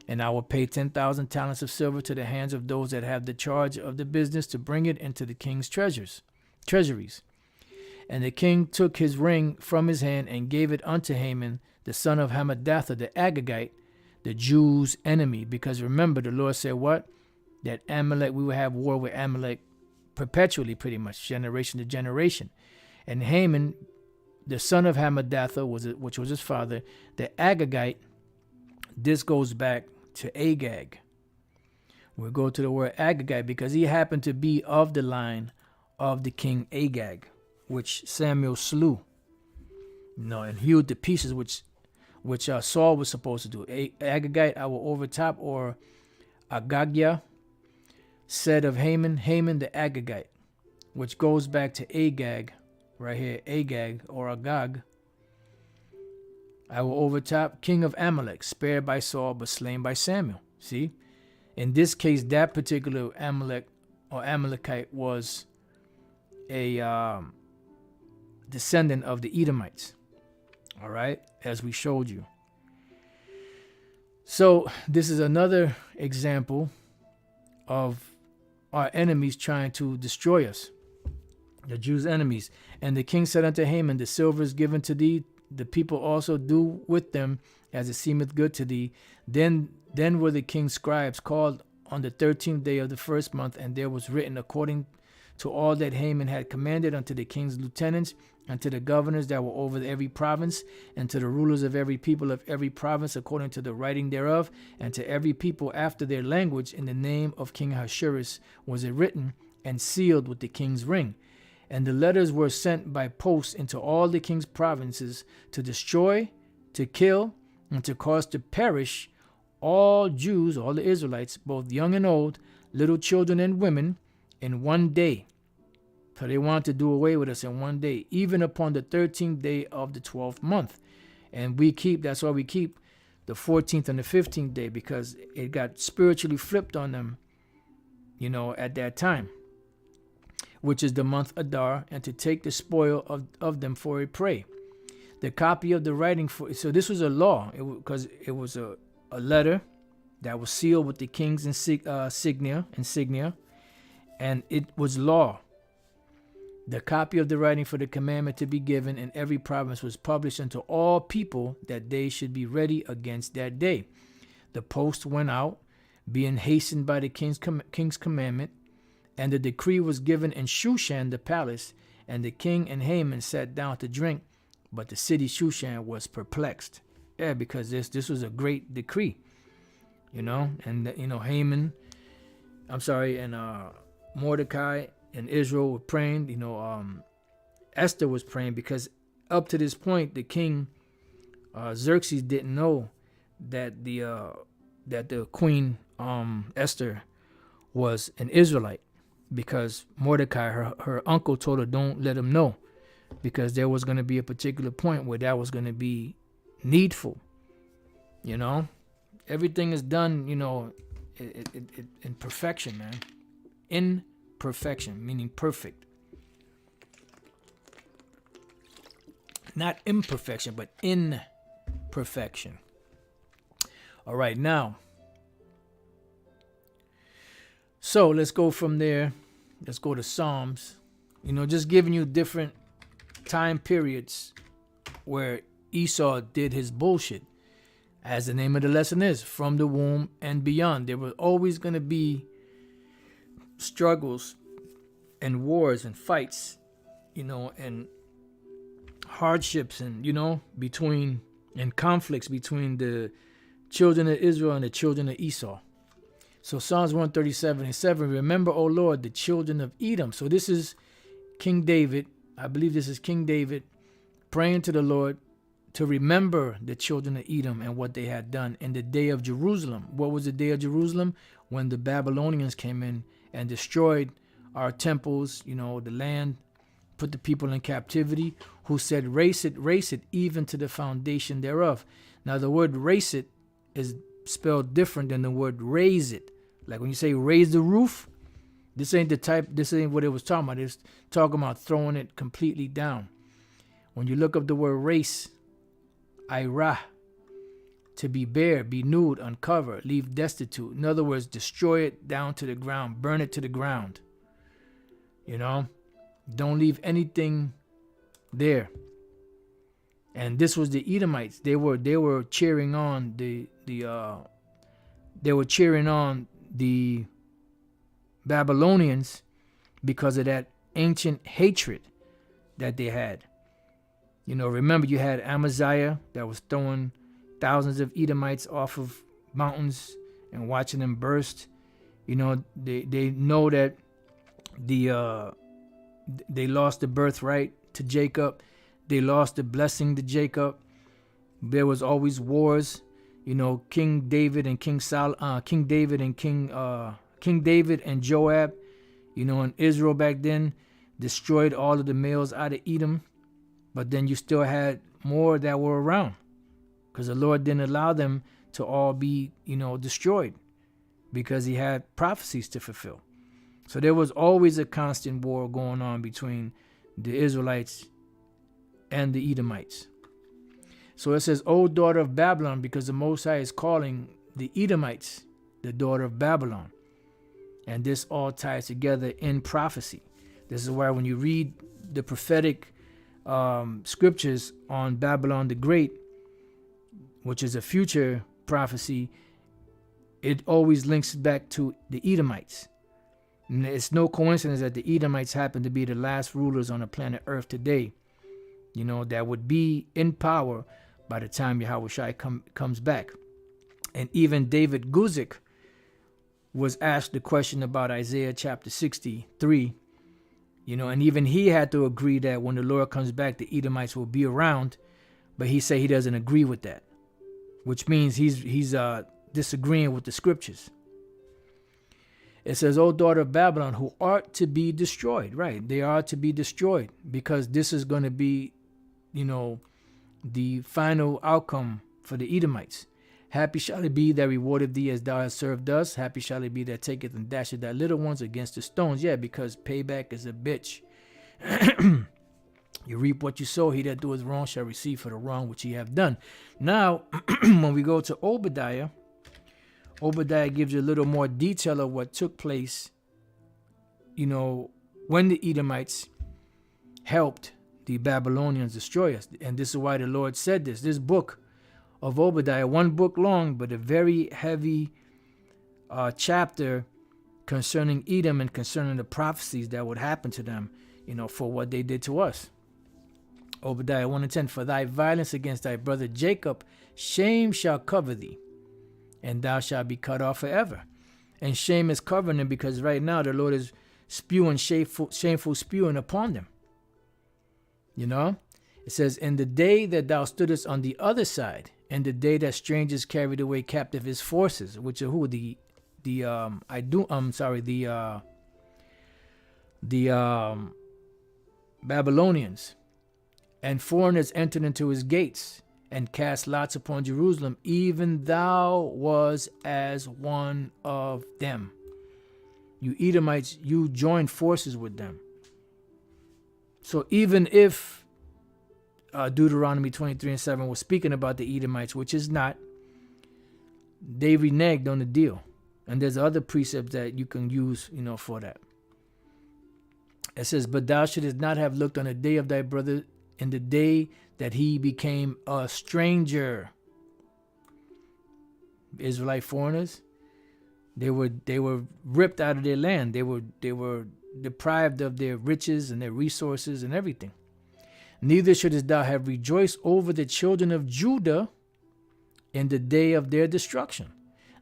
And I will pay 10,000 talents of silver to the hands of those that have the charge of the business to bring it into the king's treasuries. And the king took his ring from his hand and gave it unto Haman, the son of Hammedatha, the Agagite, the Jews' enemy. Because remember, the Lord said what? That Amalek, we would have war with Amalek perpetually, pretty much, generation to generation. And Haman, the son of Hammedatha, which was his father, the Agagite, this goes back to Agag. We'll go to the word Agagite because he happened to be of the line of the king Agag, which Samuel slew, and hewed to pieces, which Saul was supposed to do. Agagite, I will overtop, or Agagia, said of Haman the Agagite, which goes back to Agag, right here, Agag or Agag. I will overtop, king of Amalek, spared by Saul but slain by Samuel. See, in this case, that particular Amalek or Amalekite was a descendant of the Edomites. All right, as we showed you. So this is another example of our enemies trying to destroy us, the Jews' enemies. And the king said unto Haman, the silver is given to thee, the people also do with them as it seemeth good to thee. Then were the king's scribes called on the 13th day of the first month, and there was written according to all that Haman had commanded unto the king's lieutenants, and to the governors that were over every province, and to the rulers of every people of every province according to the writing thereof, and to every people after their language, in the name of King Ahasuerus was it written, and sealed with the king's ring. And the letters were sent by post into all the king's provinces to destroy, to kill, and to cause to perish all Jews, all the Israelites, both young and old, little children and women, in one day. So they wanted to do away with us in one day, even upon the 13th day of the 12th month. And that's why we keep the 14th and the 15th day, because it got spiritually flipped on them, at that time, which is the month Adar, and to take the spoil of them for a prey. The copy of the writing so this was a law, because it was a letter that was sealed with the king's insignia, and it was law. The copy of the writing for the commandment to be given in every province was published unto all people, that they should be ready against that day. The post went out, being hastened by the king's commandment, and the decree was given in Shushan the palace, and the king and Haman sat down to drink, but the city Shushan was perplexed. Yeah, because this was a great decree, and Haman, and Mordecai and Israel were praying. Esther was praying, because up to this point, the king Xerxes didn't know that the queen Esther was an Israelite, because Mordecai, her uncle, told her, don't let him know, because there was going to be a particular point where that was going to be needful. Everything is done, in perfection, man. In perfection, meaning perfect. Not imperfection, but in perfection. All right, now. So let's go from there. Let's go to Psalms. Just giving you different time periods where Esau did his bullshit. As the name of the lesson is, from the womb and beyond. There were always going to be struggles and wars and fights, and hardships and, conflicts between the children of Israel and the children of Esau. So Psalms 137:7, remember, O Lord, the children of Edom. So this is King David. I believe this is King David praying to the Lord to remember the children of Edom and what they had done in the day of Jerusalem. What was the day of Jerusalem? When the Babylonians came in and destroyed our temples, the land, put the people in captivity, who said, race it, even to the foundation thereof. Now the word race it is spelled different than the word raise it. Like when you say raise the roof, this ain't what it was talking about. It's talking about throwing it completely down. When you look up the word race, Ira, to be bare, be nude, uncover, leave destitute. In other words, destroy it down to the ground, burn it to the ground. Don't leave anything there. And this was the Edomites. They were cheering on the Babylonians because of that ancient hatred that they had. Remember, you had Amaziah that was throwing thousands of Edomites off of mountains and watching them burst. They know that they lost the birthright to Jacob. They lost the blessing to Jacob. There was always wars. King David and King David and Joab, in Israel back then, destroyed all of the males out of Edom. But then you still had more that were around, because the Lord didn't allow them to all be, destroyed, because he had prophecies to fulfill. So there was always a constant war going on between the Israelites and the Edomites. So it says, O daughter of Babylon, because the Most High is calling the Edomites the daughter of Babylon. And this all ties together in prophecy. This is why when you read the prophetic scriptures on Babylon the Great, which is a future prophecy, it always links back to the Edomites. And it's no coincidence that the Edomites happen to be the last rulers on the planet Earth today, that would be in power by the time Yahushua comes back. And even David Guzik was asked the question about Isaiah chapter 63, and even he had to agree that when the Lord comes back, the Edomites will be around, but he said he doesn't agree with that, which means he's disagreeing with the scriptures. It says, O daughter of Babylon, who art to be destroyed. Right, they are to be destroyed, because this is going to be, the final outcome for the Edomites. Happy shall it be that rewarded thee as thou hast served us. Happy shall it be that taketh and dasheth thy little ones against the stones. Yeah, because payback is a bitch. You reap what you sow. He that doeth wrong shall receive for the wrong which he have done. Now, when we go to Obadiah gives you a little more detail of what took place, when the Edomites helped the Babylonians destroy us. And this is why the Lord said this book of Obadiah, one book long, but a very heavy chapter concerning Edom and concerning the prophecies that would happen to them, for what they did to us. Obadiah 1:10, for thy violence against thy brother Jacob, shame shall cover thee, and thou shalt be cut off forever. And shame is covering them, because right now the Lord is spewing shameful spewing upon them. It says, in the day that thou stoodest on the other side, and the day that strangers carried away captive his forces, which are who? The Babylonians, and foreigners entered into his gates and cast lots upon Jerusalem, even thou was as one of them. You Edomites, you joined forces with them. So even if Deuteronomy 23:7 was speaking about the Edomites, which is not, they reneged on the deal. And there's other precepts that you can use, for that. It says, but thou shouldest not have looked on the day of thy brother in the day that he became a stranger. Israelite foreigners, they were ripped out of their land. They were deprived of their riches and their resources and everything. Neither shouldest thou have rejoiced over the children of Judah in the day of their destruction.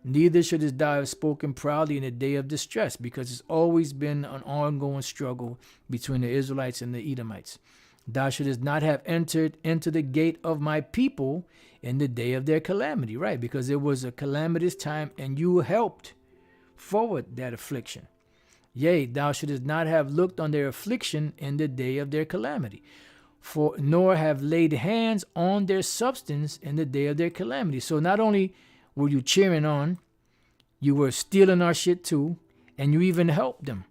Neither shouldest thou have spoken proudly in the day of distress, because it's always been an ongoing struggle between the Israelites and the Edomites. Thou shouldest not have entered into the gate of my people in the day of their calamity, right? Because it was a calamitous time, and you helped forward that affliction. Yea, thou shouldest not have looked on their affliction in the day of their calamity, for nor have laid hands on their substance in the day of their calamity. So not only were you cheering on, you were stealing our shit too, and you even helped them.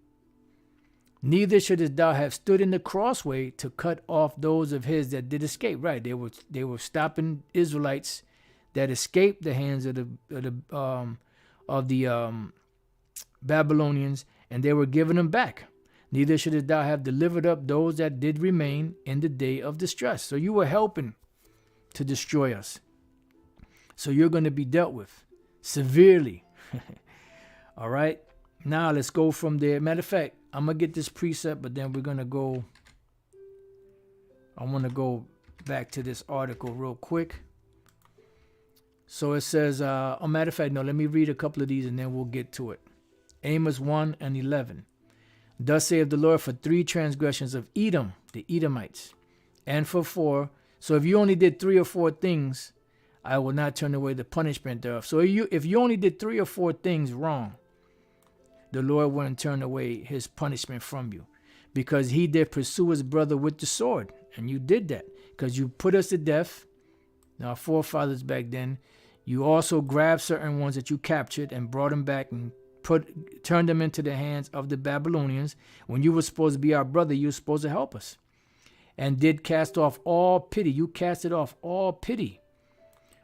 Neither shouldest thou have stood in the crossway to cut off those of his that did escape. Right, they were stopping Israelites that escaped the hands of the Babylonians, and they were giving them back. Neither shouldest thou have delivered up those that did remain in the day of distress. So you were helping to destroy us. So you're going to be dealt with severely. All right. Now let's go from there. Matter of fact, I'm going to get this precept, but then we're going to go. I want to go back to this article real quick. So it says, matter of fact, no, let me read a couple of these and then we'll get to it. Amos 1:11. Thus saith the Lord, for 3 transgressions of Edom, the Edomites, and for 4. So if you only did 3 or 4 things, I will not turn away the punishment thereof. So if you only did 3 or 4 things wrong, the Lord wouldn't turn away his punishment from you, because he did pursue his brother with the sword. And you did that because you put us to death. Our forefathers back then, you also grabbed certain ones that you captured and brought them back and turned them into the hands of the Babylonians. When you were supposed to be our brother, you were supposed to help us. And did cast off all pity. You casted off all pity.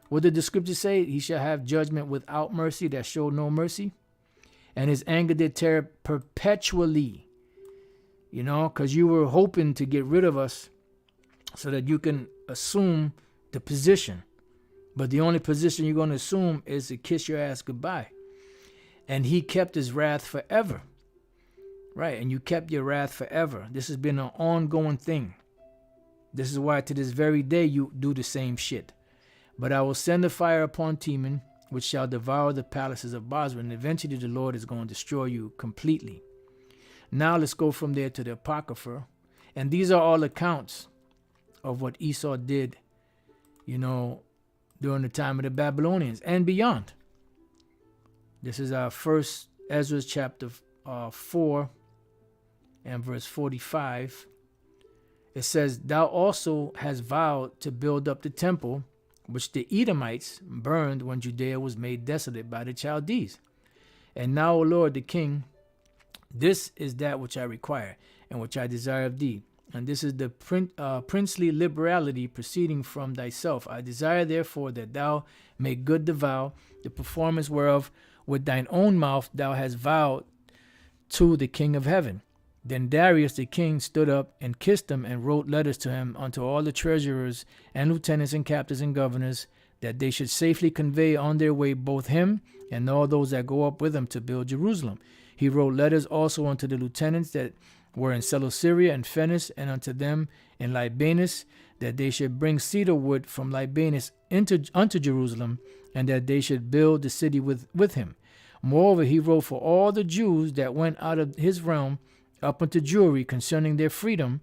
What did the scripture say? He shall have judgment without mercy, that showed no mercy. And his anger did tear perpetually. You know, because you were hoping to get rid of us so that you can assume the position. But the only position you're going to assume is to kiss your ass goodbye. And he kept his wrath forever. Right, and you kept your wrath forever. This has been an ongoing thing. This is why to this very day you do the same shit. But I will send a fire upon Teman, which shall devour the palaces of Bozrah, and eventually the Lord is going to destroy you completely. Now let's go from there to the Apocrypha. And these are all accounts of what Esau did, you know, during the time of the Babylonians and beyond. This is our first Ezra chapter 4 and verse 45. It says, thou also hast vowed to build up the temple, which the Edomites burned when Judea was made desolate by the Chaldees. And now, O Lord the King, this is that which I require and which I desire of thee. And this is the princely liberality proceeding from thyself. I desire therefore that thou make good the vow, the performance whereof with thine own mouth thou hast vowed to the King of heaven. Then Darius the king stood up and kissed him and wrote letters to him unto all the treasurers and lieutenants and captains and governors, that they should safely convey on their way both him and all those that go up with him to build Jerusalem. He wrote letters also unto the lieutenants that were in Seleucia and Phoenice, and unto them in Libanus, that they should bring cedar wood from Libanus unto Jerusalem, and that they should build the city with him. Moreover, he wrote for all the Jews that went out of his realm up unto Jewry concerning their freedom,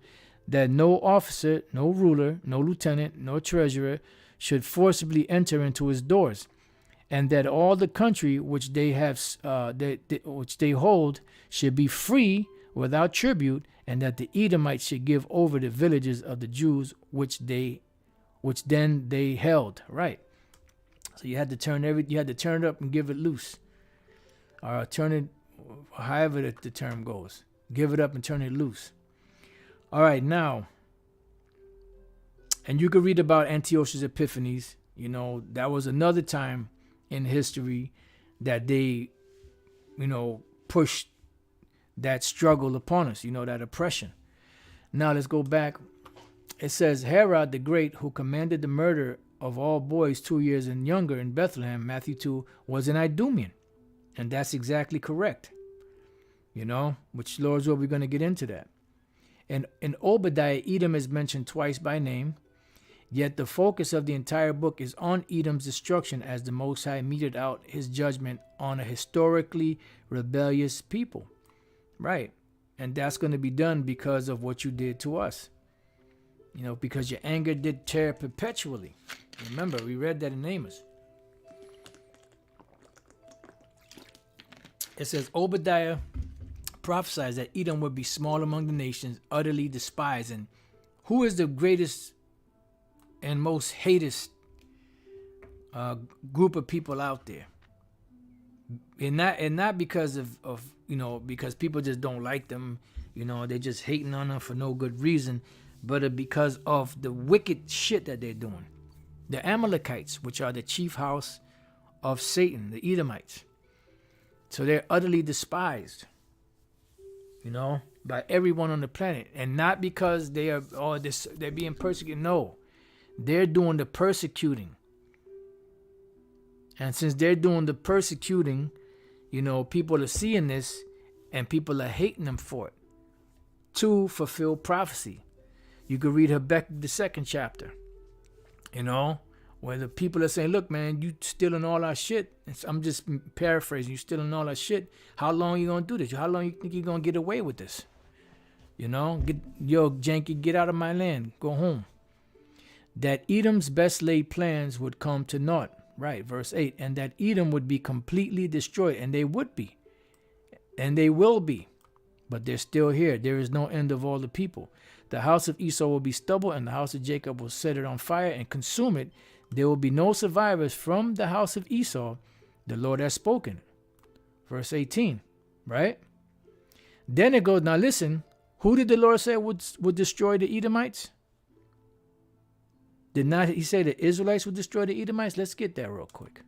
that no officer, no ruler, no lieutenant, no treasurer should forcibly enter into his doors, and that all the country which they have, which they hold, should be free without tribute, and that the Edomites should give over the villages of the Jews which then they held. Right. So you had to turn it up and give it loose, or turn it, however the term goes. Give it up and turn it loose. All right, now, and you could read about Antiochus Epiphanes. You know, that was another time in history that they, you know, pushed that struggle upon us, you know, that oppression. Now let's go back. It says, Herod the Great, who commanded the murder of all boys 2 years and younger in Bethlehem, Matthew 2, was an Idumean. And that's exactly correct. You know, which Lord's will, we're going to get into that. And in Obadiah, Edom is mentioned twice by name. Yet the focus of the entire book is on Edom's destruction as the Most High meted out his judgment on a historically rebellious people. Right. And that's going to be done because of what you did to us. You know, because your anger did tear perpetually. Remember, we read that in Amos. It says, Obadiah prophesies that Edom would be small among the nations, utterly despised. And who is the greatest and most hated group of people out there? And not because of you know, because people just don't like them, you know, they're just hating on them for no good reason, but because of the wicked shit that they're doing. The Amalekites, which are the chief house of Satan, the Edomites. So they're utterly despised, you know, by everyone on the planet. And not because they are they're being persecuted. No, they're doing the persecuting. And since they're doing the persecuting, you know, people are seeing this and people are hating them for it to fulfill prophecy. You could read Habakkuk, the 2nd chapter, you know, where the people are saying, look, man, you stealing all our shit. I'm just paraphrasing. You stealing all our shit. How long you going to do this? How long you think you're going to get away with this? You know, janky, get out of my land. Go home. That Edom's best laid plans would come to naught. Right, verse 8. And that Edom would be completely destroyed. And they would be. And they will be. But they're still here. There is no end of all the people. The house of Esau will be stubble, and the house of Jacob will set it on fire and consume it. There will be no survivors from the house of Esau. The Lord has spoken. Verse 18, right? Then it goes, now listen, who did the Lord say would destroy the Edomites? Did not he say the Israelites would destroy the Edomites? Let's get that real quick.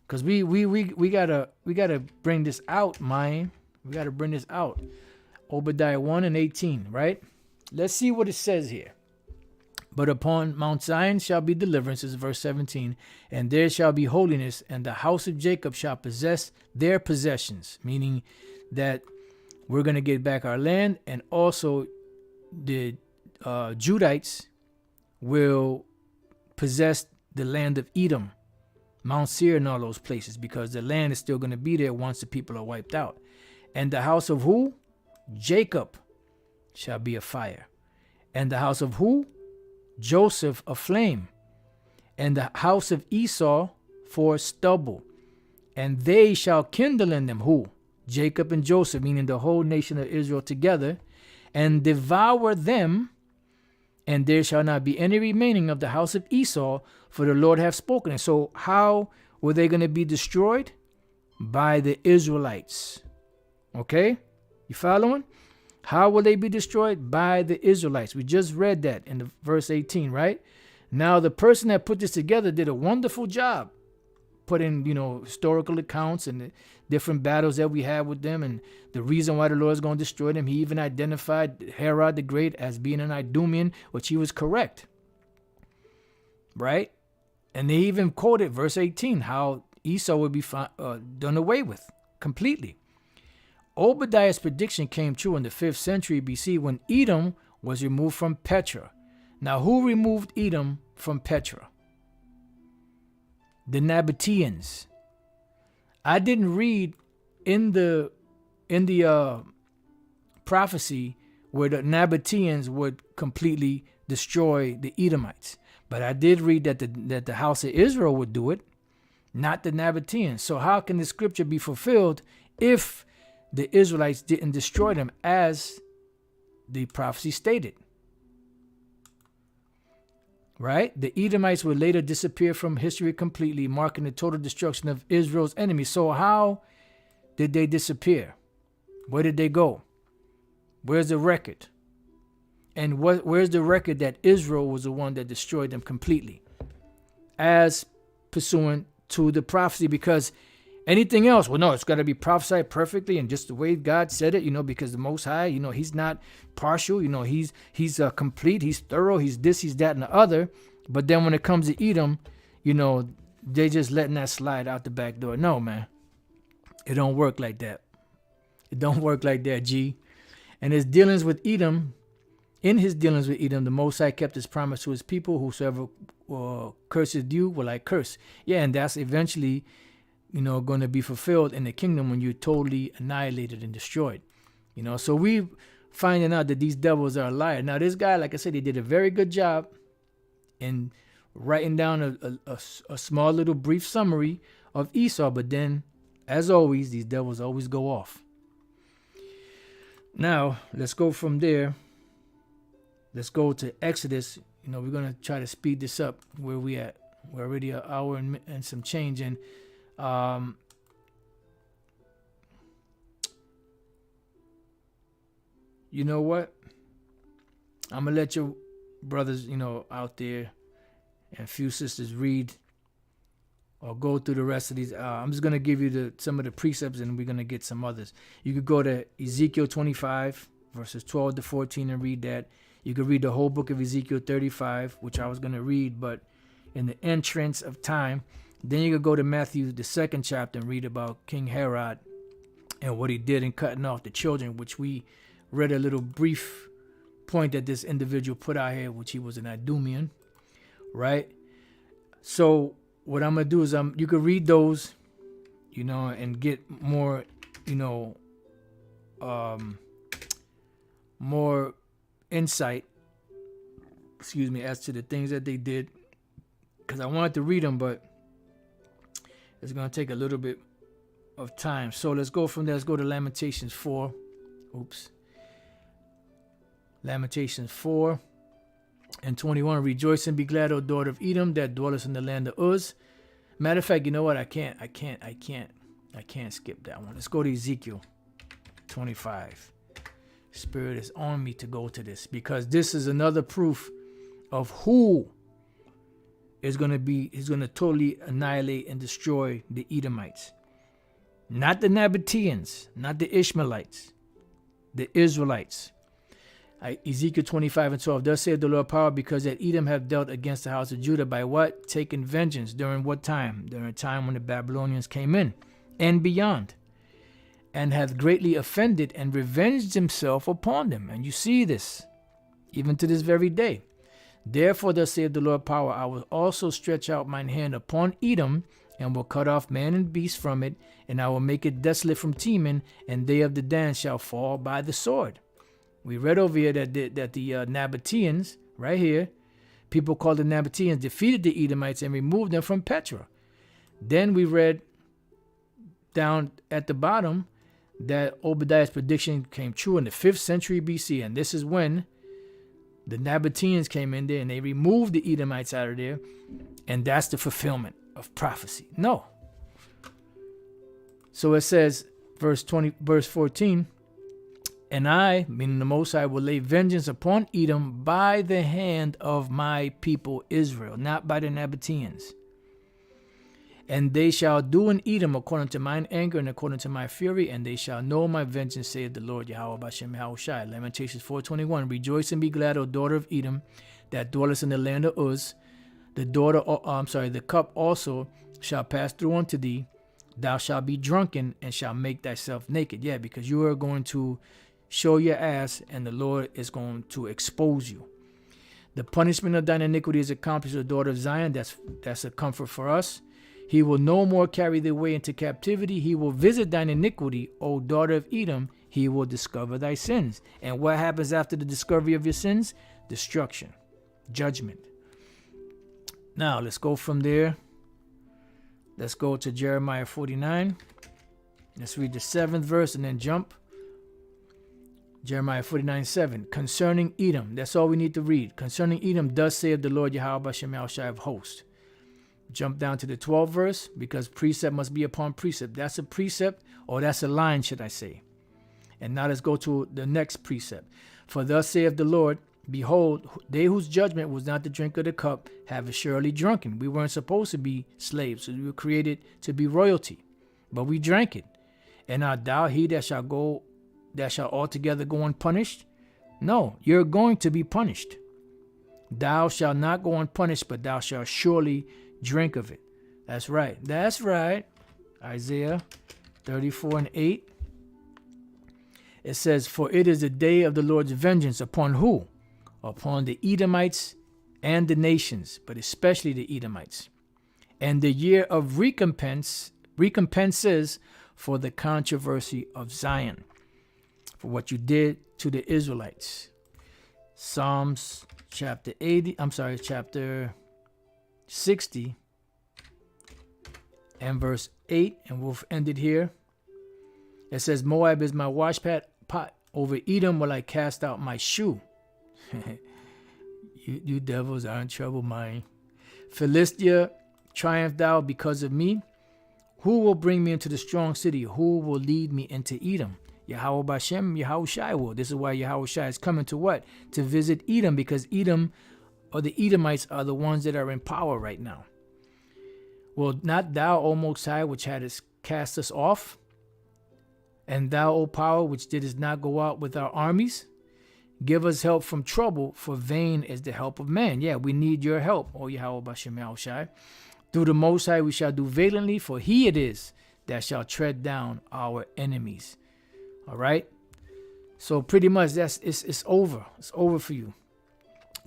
Because we gotta bring this out, man. We gotta bring this out. Obadiah 1 and 18, right? Let's see what it says here. But upon Mount Zion shall be deliverance, is verse 17, and there shall be holiness, and the house of Jacob shall possess their possessions, meaning that we're going to get back our land, and also the Judites will possess the land of Edom, Mount Seir, and all those places, because the land is still going to be there once the people are wiped out. And the house of who? Jacob shall be a fire. And the house of who? Joseph a flame, and the house of Esau for stubble, and they shall kindle in them, who? Jacob and Joseph, meaning the whole nation of Israel together, and devour them, and there shall not be any remaining of the house of Esau, for the Lord hath spoken. And so how were they going to be destroyed? By the Israelites. Okay, you following? How will they be destroyed? By the Israelites. We just read that in the verse 18, right? Now, the person that put this together did a wonderful job. Put in, you know, historical accounts and the different battles that we had with them and the reason why the Lord is going to destroy them. He even identified Herod the Great as being an Idumean, which he was correct. Right? And they even quoted verse 18, how Esau would be done away with completely. Obadiah's prediction came true in the 5th century BC when Edom was removed from Petra. Now, who removed Edom from Petra? The Nabateans. I didn't read in the prophecy where the Nabateans would completely destroy the Edomites, but I did read that the house of Israel would do it, not the Nabateans. So how can the scripture be fulfilled if the Israelites didn't destroy them as the prophecy stated? Right? The Edomites would later disappear from history completely, marking the total destruction of Israel's enemies. So how did they disappear? Where did they go? Where's the record? And where's the record that Israel was the one that destroyed them completely? As pursuant to the prophecy, because anything else, well, no, it's got to be prophesied perfectly and just the way God said it, you know, because the Most High, you know, he's not partial, you know, he's complete, he's thorough, he's this, he's that, and the other. But then when it comes to Edom, you know, they just letting that slide out the back door. No, man, it don't work like that. It don't work like that, G. And his dealings with Edom In his dealings with Edom, the Most High kept his promise to his people. Whosoever curses you will I curse. Yeah, and that's eventually, going to be fulfilled in the kingdom when you're totally annihilated and destroyed. So we finding out that these devils are a liar. Now, this guy, like I said, he did a very good job in writing down a small little brief summary of Esau, but then, as always, these devils always go off. Now, let's go from there. Let's go to Exodus. We're going to try to speed this up. Where we at? We're already an hour and some change in. You know what? I'm going to let your brothers, out there and few sisters read or go through the rest of these. I'm just going to give you some of the precepts, and we're going to get some others. You could go to Ezekiel 25, verses 12 to 14 and read that. You could read the whole book of Ezekiel 35, which I was going to read, but in the entrance of time. Then you could go to Matthew, the 2nd chapter, and read about King Herod and what he did in cutting off the children, which we read a little brief point that this individual put out here, which he was an Edomian, right? So what I'm going to do is you could read those, and get more, more insight, as to the things that they did, because I wanted to read them, but it's going to take a little bit of time. So let's go from there. Let's go to Lamentations 4. Lamentations 4 and 21. Rejoice and be glad, O daughter of Edom, that dwellest in the land of Uz. Matter of fact, you know what? I can't skip that one. Let's go to Ezekiel 25. Spirit is on me to go to this, because this is another proof of who is going to totally annihilate and destroy the Edomites. Not the Nabateans, not the Ishmaelites, the Israelites. Ezekiel 25 and 12. Thus saith the Lord power, because that Edom have dealt against the house of Judah by what? Taking vengeance. During what time? During a time when the Babylonians came in and beyond, and hath greatly offended and revenged himself upon them. And you see this even to this very day. Therefore, thus saith the Lord power, I will also stretch out mine hand upon Edom, and will cut off man and beast from it, and I will make it desolate from Teman, and they of the Dan shall fall by the sword. We read over here that the Nabateans, right here, people called the Nabateans, defeated the Edomites and removed them from Petra. Then we read down at the bottom that Obadiah's prediction came true in the 5th century BC, and this is when the Nabateans came in there and they removed the Edomites out of there, and that's the fulfillment of prophecy. No. So it says, verse 14, and I, meaning the Most High, will lay vengeance upon Edom by the hand of my people Israel, not by the Nabateans. And they shall do in Edom according to mine anger and according to my fury, and they shall know my vengeance, saith the Lord Yahweh Bashem Yahushai. Lamentations 4:21. Rejoice and be glad, O daughter of Edom, that dwellest in the land of Uz. The cup also shall pass through unto thee. Thou shalt be drunken and shalt make thyself naked. Yeah, because you are going to show your ass, and the Lord is going to expose you. The punishment of thine iniquity is accomplished, O daughter of Zion. That's a comfort for us. He will no more carry thee away into captivity. He will visit thine iniquity, O daughter of Edom. He will discover thy sins. And what happens after the discovery of your sins? Destruction, judgment. Now, let's go from there. Let's go to Jeremiah 49. Let's read the 7th verse and then jump. Jeremiah 49:7. Concerning Edom. That's all we need to read. Concerning Edom, thus saith the Lord Yahweh Bashem Yahushai of hosts. Jump down to the 12th verse, because precept must be upon precept. That's a precept, or that's a line, should I say. And now let's go to the next precept. For thus saith the Lord, behold, they whose judgment was not to drink of the cup have surely drunken. We weren't supposed to be slaves, so we were created to be royalty, but we drank it. And art thou he that shall altogether go unpunished? No, you're going to be punished. Thou shalt not go unpunished, but thou shalt surely drink of it. That's right. That's right. Isaiah 34:8. It says, for it is the day of the Lord's vengeance upon who? upon the Edomites and the nations, but especially the Edomites. And the year of recompenses for the controversy of Zion, for what you did to the Israelites. Psalms chapter 60 and verse 8, and we'll end it here. It says, Moab is my washpot, over Edom will I cast out my shoe. you devils are in trouble, mine. Philistia, triumph thou because of me. Who will bring me into the strong city? Who will lead me into Edom? Yahweh Bashem, Yahushai will. This is why Yahushai is coming to what? To visit Edom, because Edom, or the Edomites, are the ones that are in power right now. Will not thou, O Most High, which hadst cast us off, and thou, O power, which didst not go out with our armies, give us help from trouble, for vain is the help of man. Yeah, we need your help, O Yahweh Bashem Yahushai. Through the Most High we shall do valiantly, for he it is that shall tread down our enemies. All right? So pretty much it's over. It's over for you.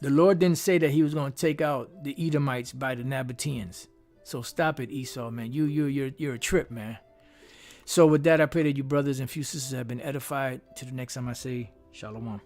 The Lord didn't say that he was going to take out the Edomites by the Nabateans. So stop it, Esau, man. You're a trip, man. So with that, I pray that you brothers and few sisters have been edified. Till the next time I say, Shalom.